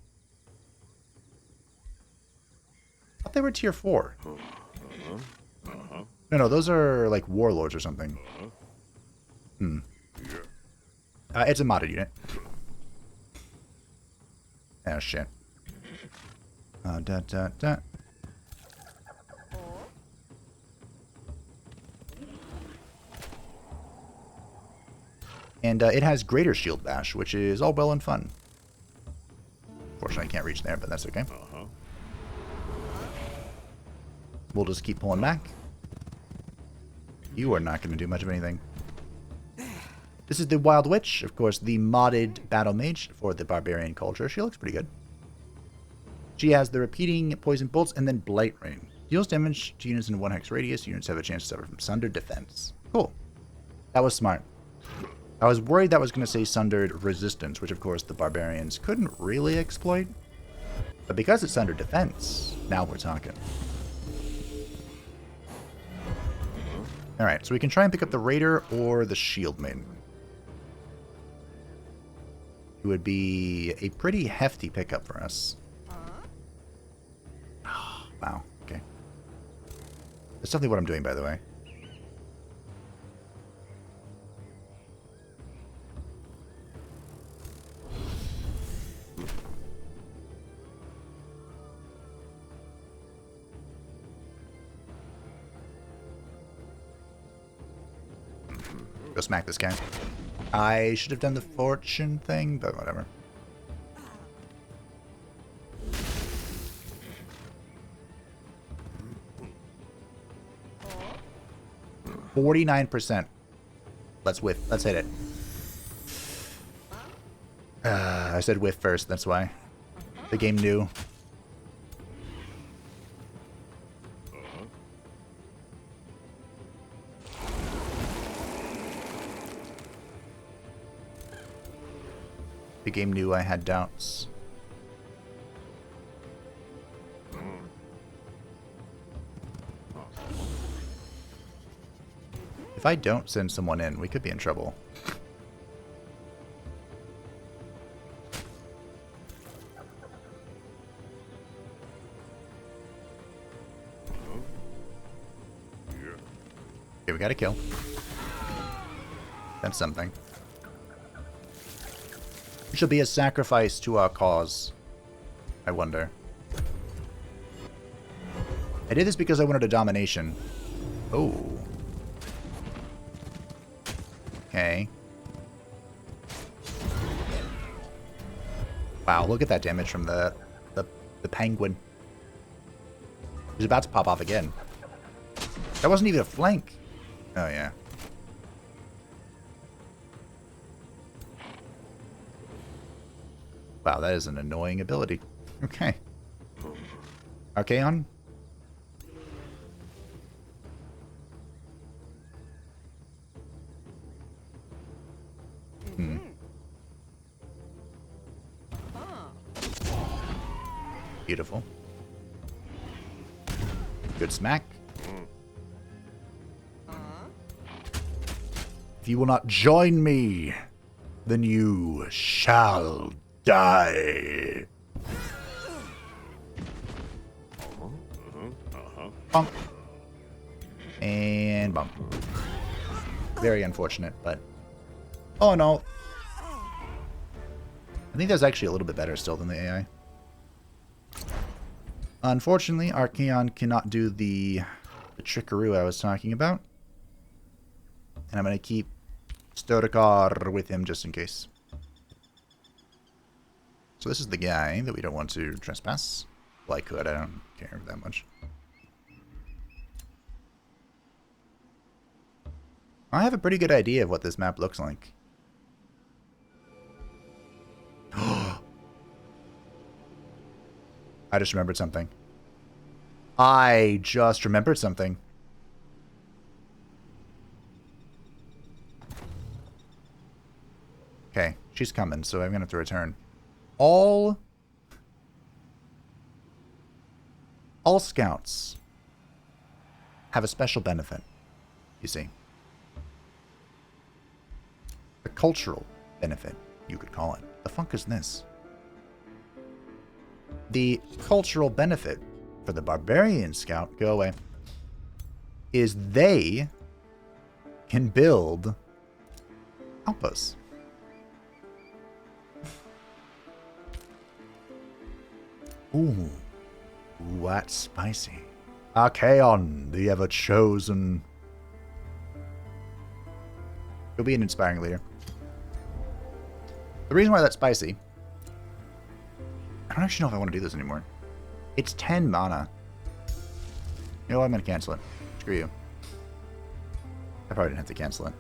thought they were tier 4. No, those are like warlords or something. It's a modded unit. Oh, shit. And it has greater shield bash, which is all well and fun. Unfortunately, I can't reach there, but that's okay. We'll just keep pulling back. You are not going to do much of anything. This is the Wild Witch, of course, the modded battle mage for the barbarian culture. She looks pretty good. She has the repeating poison bolts and then Blight Rain. Deals damage to units in 1 hex radius. Units have a chance to suffer from sundered defense. Cool. That was smart. I was worried that was going to say sundered resistance, which of course the barbarians couldn't really exploit. But because it's sundered defense, now we're talking. Alright, so we can try and pick up the Raider or the Shield Maiden. It would be a pretty hefty pickup for us. Oh, wow, okay. That's definitely what I'm doing, by the way. Go smack this guy. I should have done the fortune thing, but whatever. %. Let's whiff. Let's hit it. I said whiff first, that's why. The game knew. The game knew I had doubts. If I don't send someone in, we could be in trouble. Okay, we got a kill. That's something. It should be a sacrifice to our cause. I wonder. I did this because I wanted a domination. Oh. Okay. Wow, look at that damage from the penguin. He's about to pop off again. That wasn't even a flank. Oh, yeah. Wow, that is an annoying ability. Okay. Archaon? Beautiful. Good smack. If you will not join me, then you shall die. Bonk. And bonk. Very unfortunate, but... Oh, no. I think that's actually a little bit better still than the AI. Unfortunately, Archaon cannot do the trickaroo I was talking about. And I'm going to keep Stodakar with him just in case. So this is the guy that we don't want to trespass. Well, I could. I don't care that much. I have a pretty good idea of what this map looks like. I just remembered something. I just remembered something. Okay, she's coming, so I'm going to have to return. All scouts have a special benefit, you see. A cultural benefit, you could call it. The fuck is this? The cultural benefit for the barbarian scout, go away, is they can build outposts. Ooh, that's spicy. Archaon, the ever-chosen. You'll be an inspiring leader. The reason why that's spicy, I don't actually know if I want to do this anymore. It's 10 mana. You know what? I'm going to cancel it. Screw you. I probably didn't have to cancel it.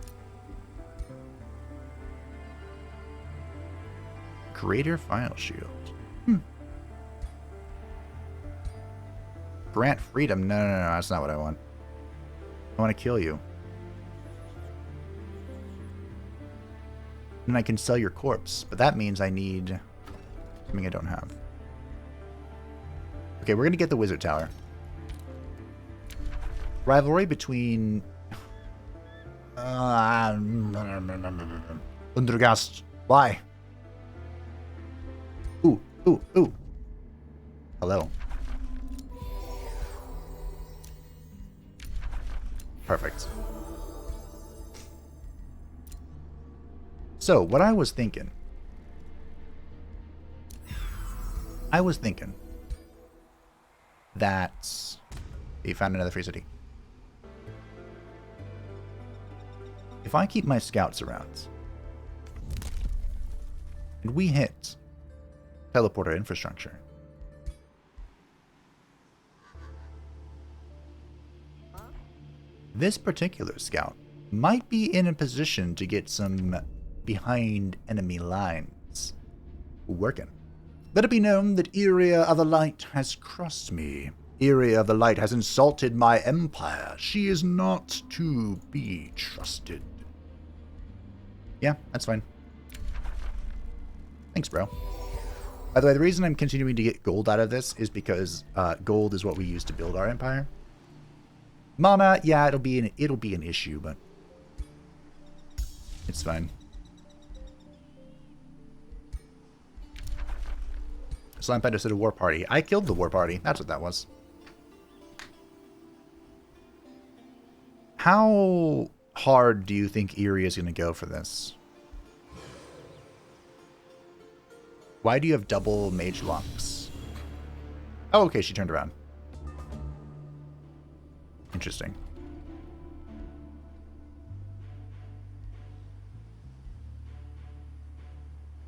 Greater File Shield. Grant freedom. No, that's not what I want. I want to kill you. And I can sell your corpse, but that means I need something I don't have. Okay, we're going to get the Wizard Tower. Rivalry between... Undergast. Why? Ooh. Hello. Perfect. So, what I was thinking... that he found another free city. If I keep my scouts around and we hit teleporter infrastructure, this particular scout might be in a position to get some behind enemy lines working. Let it be known that Iria of the Light has crossed me. Iria of the Light has insulted my empire. She is not to be trusted. Yeah, that's fine. Thanks, bro. By the way, the reason I'm continuing to get gold out of this is because gold is what we use to build our empire. Mana, yeah, it'll be an issue, but it's fine. Slaaneshi said a war party. I killed the war party. That's what that was. How hard do you think Eerie is going to go for this? Why do you have double mage locks? Oh, okay, she turned around. Interesting.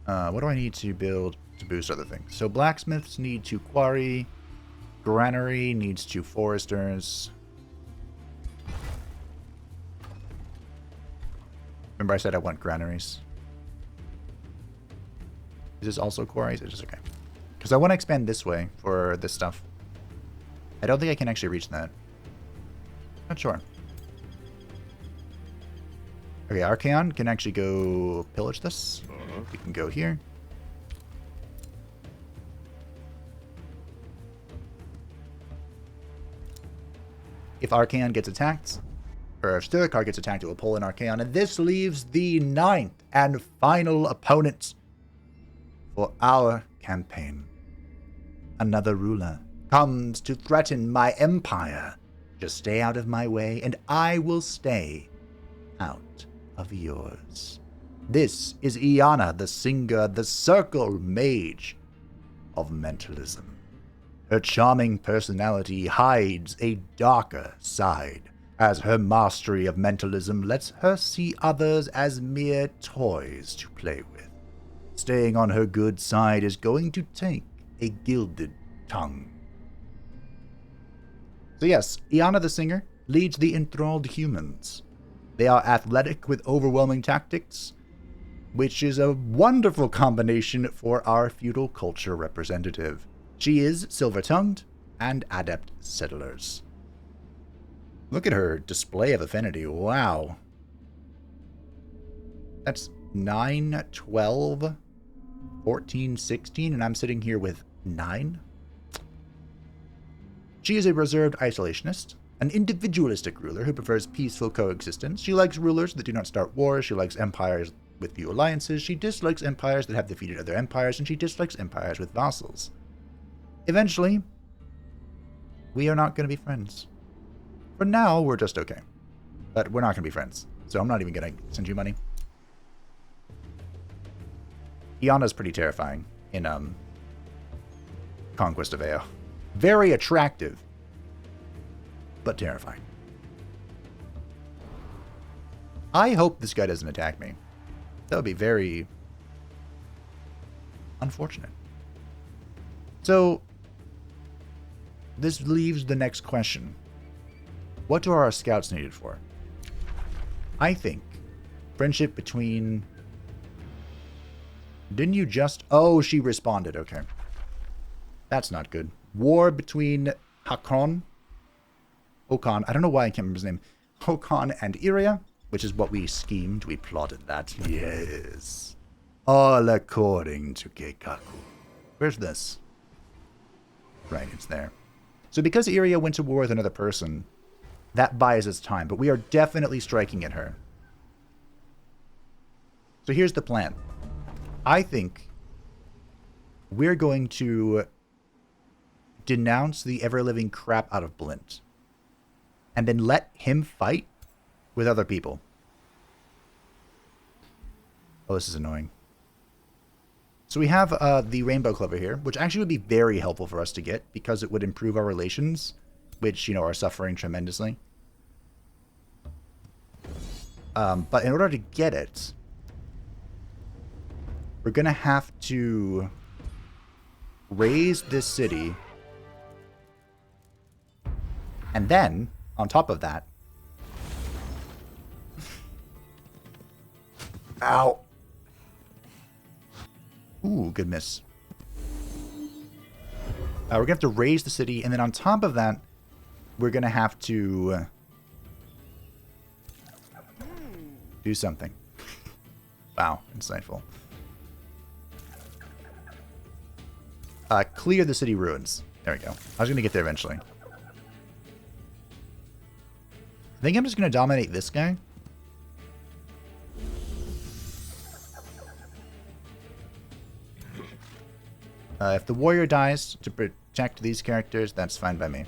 What do I need to build to boost other things? So blacksmiths need 2 quarry. Granary needs 2 foresters. Remember I said I want granaries. Is this also quarries? It's just okay. Because I want to expand this way for this stuff. I don't think I can actually reach that. Not sure. Okay, Archaon can actually go pillage this. We can go here. If Archaon gets attacked, or if Sturkar gets attacked, it will pull in Archaon. And this leaves the 9th and final opponent for our campaign. Another ruler comes to threaten my empire. Just stay out of my way, and I will stay out of yours. This is Iana, the singer, the circle mage of mentalism. Her charming personality hides a darker side, as her mastery of mentalism lets her see others as mere toys to play with. Staying on her good side is going to take a gilded tongue. So yes, Iana the singer leads the enthralled humans. They are athletic with overwhelming tactics, which is a wonderful combination for our feudal culture representative. She is silver-tongued and adept settlers. Look at her display of affinity. Wow. That's 9, 12, 14, 16, and I'm sitting here with 9. She is a reserved isolationist, an individualistic ruler who prefers peaceful coexistence. She likes rulers that do not start wars. She likes empires with few alliances. She dislikes empires that have defeated other empires, and she dislikes empires with vassals. Eventually, we are not going to be friends. For now, we're just okay. But we're not going to be friends, so I'm not even going to send you money. Iana's pretty terrifying in Conquest of Ao. Very attractive, but terrifying. I hope this guy doesn't attack me. That would be very unfortunate. So, this leaves the next question. What are our scouts needed for? I think friendship between... Didn't you just... Oh, she responded. Okay. That's not good. War between Hakon. I don't know why I can't remember his name. Hakon and Iria, which is what we schemed. We plotted that. Yes. All according to Keikaku. Where's this? Right, it's there. So because Iria went to war with another person, that buys us time, but we are definitely striking at her. So here's the plan. I think we're going to denounce the ever-living crap out of Blint, and then let him fight with other people. Oh, this is annoying. So we have the Rainbow Clover here, which actually would be very helpful for us to get, because it would improve our relations, which, you know, are suffering tremendously. But in order to get it, we're going to have to raise this city. And then, on top of that... Ow! Ooh, good miss. We're going to have to raise the city, and then on top of that, we're going to have to do something. Wow, insightful. Clear the city ruins. There we go. I was going to get there eventually. I think I'm just going to dominate this guy. If the warrior dies to protect these characters, that's fine by me.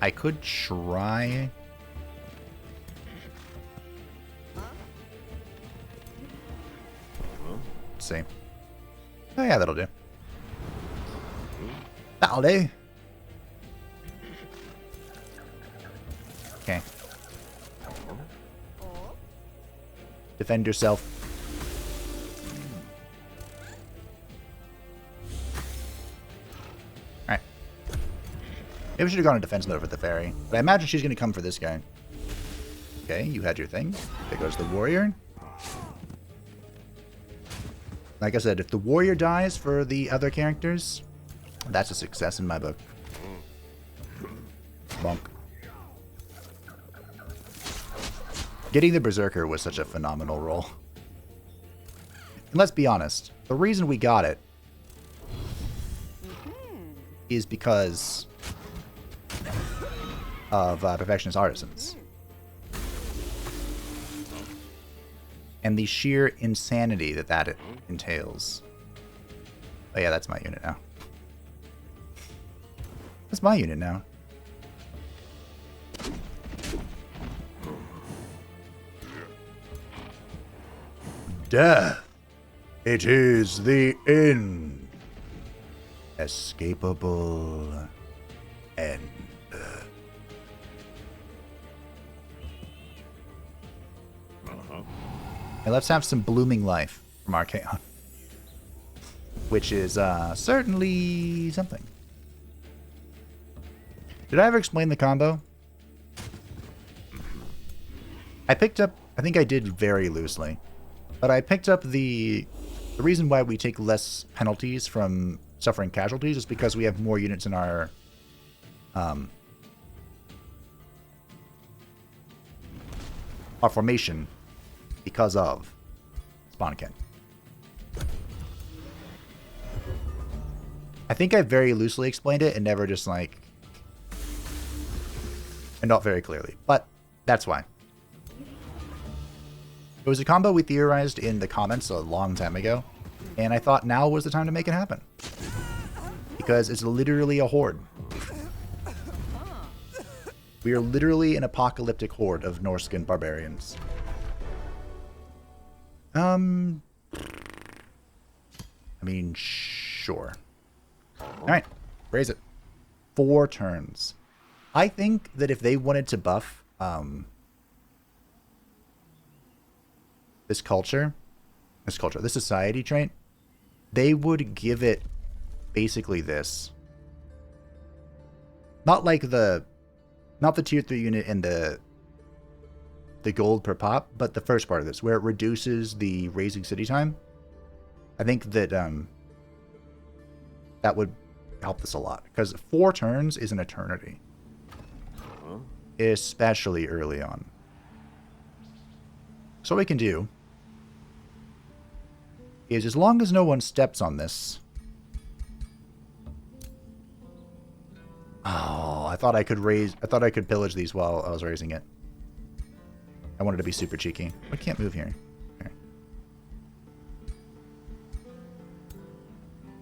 I could try. Let's see. Oh yeah, that'll do. That'll do. Okay. Defend yourself. Alright. Maybe we should have gone in defense mode for the fairy. But I imagine she's going to come for this guy. Okay, you had your thing. There goes the warrior. Like I said, if the warrior dies for the other characters, that's a success in my book. Bonk. Getting the Berserker was such a phenomenal roll. And let's be honest, the reason we got it is because of Perfectionist Artisans. And the sheer insanity that that entails. Oh yeah, that's my unit now. That's my unit now. Death. It is the end. Escapable end. And let's have some blooming life from Archaon. Which is certainly something. Did I ever explain the combo? I picked up, I think I did very loosely, but I picked up the reason why we take less penalties from suffering casualties is because we have more units in our formation because of Spawnkin. I think I very loosely explained it and never just like, and not very clearly, but that's why. It was a combo we theorized in the comments a long time ago, and I thought now was the time to make it happen. Because it's literally a horde. We are literally an apocalyptic horde of Norscan barbarians. I mean, sure. Alright, raise it. 4 turns. I think that if they wanted to buff this society trait, they would give it basically this. Not like not the tier 3 unit and the gold per pop, but the first part of this, where it reduces the raising city time. I think that that would help this a lot, because 4 turns is an eternity. Especially early on. So what we can do is, as long as no one steps on this... Oh, I thought I could pillage these while I was raising it. I wanted to be super cheeky. I can't move here. Okay.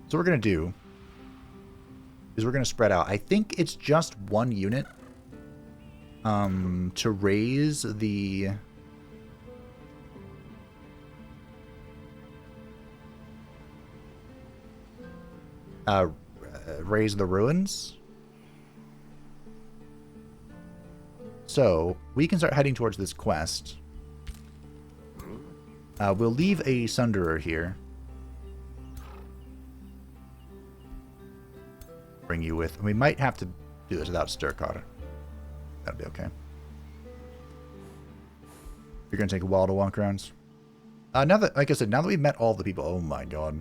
So what we're going to do is we're going to spread out. I think it's just 1 unit to raise the... raise the ruins. So we can start heading towards this quest. We'll leave a Sunderer here. Bring you with. We might have to do this without Sturkar. That'll be okay. You're gonna take a while to walk around. Now that, like I said, now that we've met all the people, oh my god.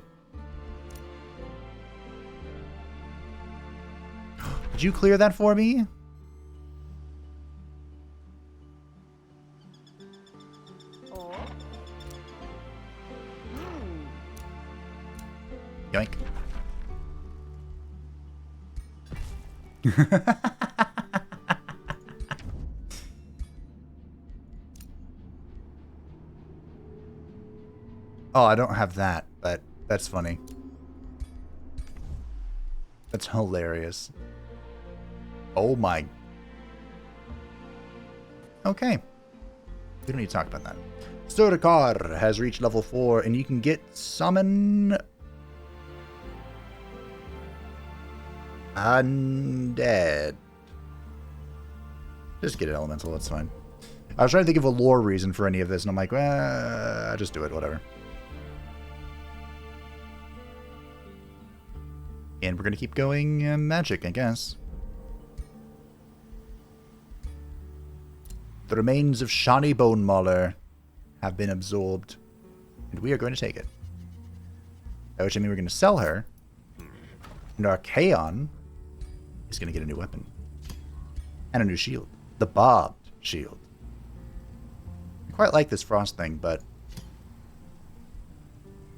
Did you clear that for me? Yoink. Oh, I don't have that, but that's funny. That's hilarious. Oh my Okay. We don't need to talk about that. Surikar has reached level 4, and you can get Summon Undead. Just get an elemental, that's fine. I was trying to think of a lore reason for any of this, and I'm like, well, just do it, whatever. And we're going to keep going magic, I guess. The remains of Shani Bone Mauler have been absorbed, and we are going to take it. Which I mean we're going to sell her, and Archaon is going to get a new weapon. And a new shield. The Barbed Shield. I quite like this frost thing, but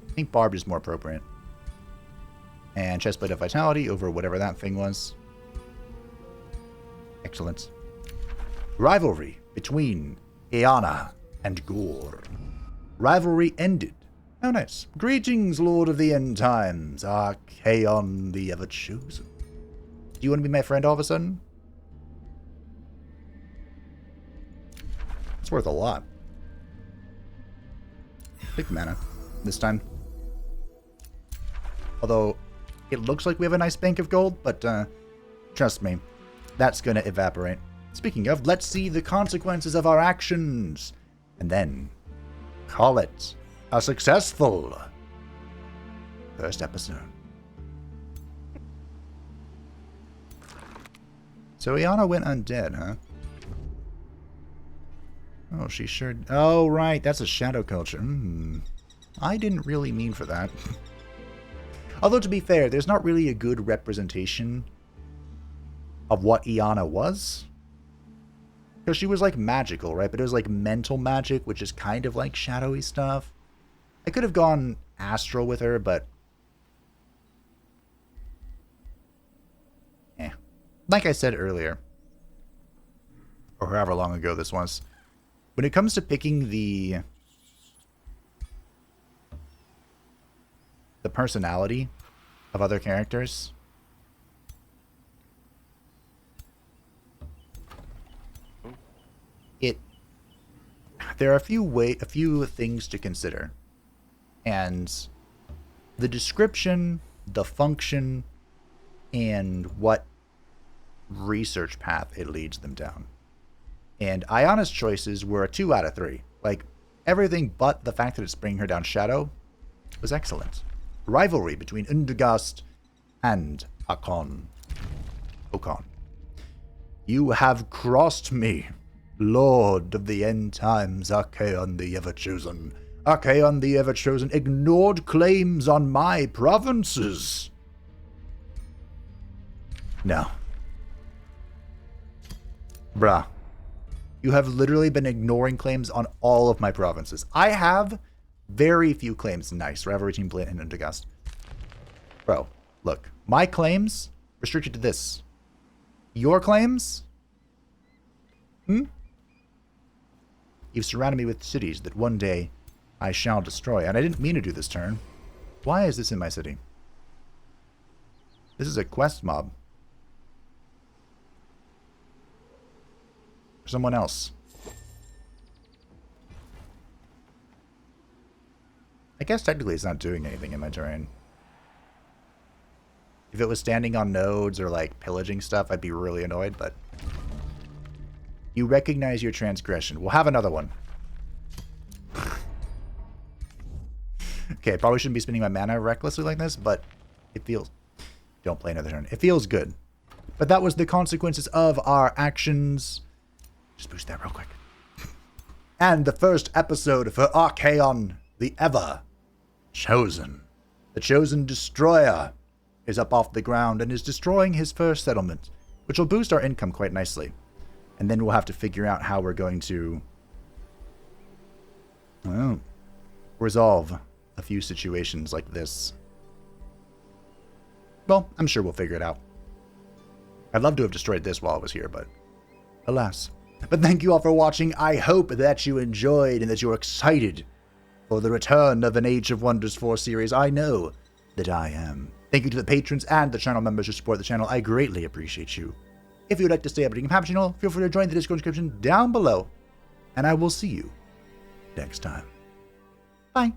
I think Barbed is more appropriate. And Chestplate of Vitality over whatever that thing was. Excellent. Rivalry between Iana and Gore. Rivalry ended. Oh, nice. Greetings, Lord of the End Times, Archaon the Ever-Chosen. Do you want to be my friend all of a sudden? It's worth a lot. Take the mana this time. Although, it looks like we have a nice bank of gold, but trust me, that's going to evaporate. Speaking of, let's see the consequences of our actions, and then call it a successful first episode. So Iana went undead, huh? Oh, she sure... Oh, right, that's a shadow culture. I didn't really mean for that. Although, to be fair, there's not really a good representation of what Iana was. Because she was, like, magical, right? But it was, like, mental magic, which is kind of like shadowy stuff. I could have gone astral with her, but... Like I said earlier, or however long ago this was, when it comes to picking the personality of other characters, there are a few things to consider, and the description, the function, and what research path it leads them down. And Iana's choices were a 2 out of 3. Like, everything but the fact that it's bringing her down shadow was excellent. Rivalry between Undugast and Archaon. Okon. You have crossed me, Lord of the End Times, Archaon the Ever-Chosen. Archaon the Ever-Chosen ignored claims on my provinces. No. Bruh. You have literally been ignoring claims on all of my provinces. I have very few claims. Nice. Rivalry between Blight and Undugast. Bro, look. My claims restricted to this. Your claims? You've surrounded me with cities that one day I shall destroy. And I didn't mean to do this turn. Why is this in my city? This is a quest mob. For someone else. I guess technically it's not doing anything in my terrain. If it was standing on nodes or like pillaging stuff, I'd be really annoyed, but... You recognize your transgression. We'll have another one. Okay, I probably shouldn't be spending my mana recklessly like this, but it feels... Don't play another turn. It feels good. But that was the consequences of our actions. Just boost that real quick. And the first episode for Archaon the Ever-Chosen. The Chosen Destroyer is up off the ground and is destroying his first settlement, which will boost our income quite nicely. And then we'll have to figure out how we're going to resolve a few situations like this. Well, I'm sure we'll figure it out. I'd love to have destroyed this while I was here, but alas. But thank you all for watching. I hope that you enjoyed and that you're excited for the return of an Age of Wonders 4 series. I know that I am. Thank you to the patrons and the channel members who support the channel. I greatly appreciate you. If you'd like to stay up to Pap channel, feel free to join the Discord description down below. And I will see you next time. Bye.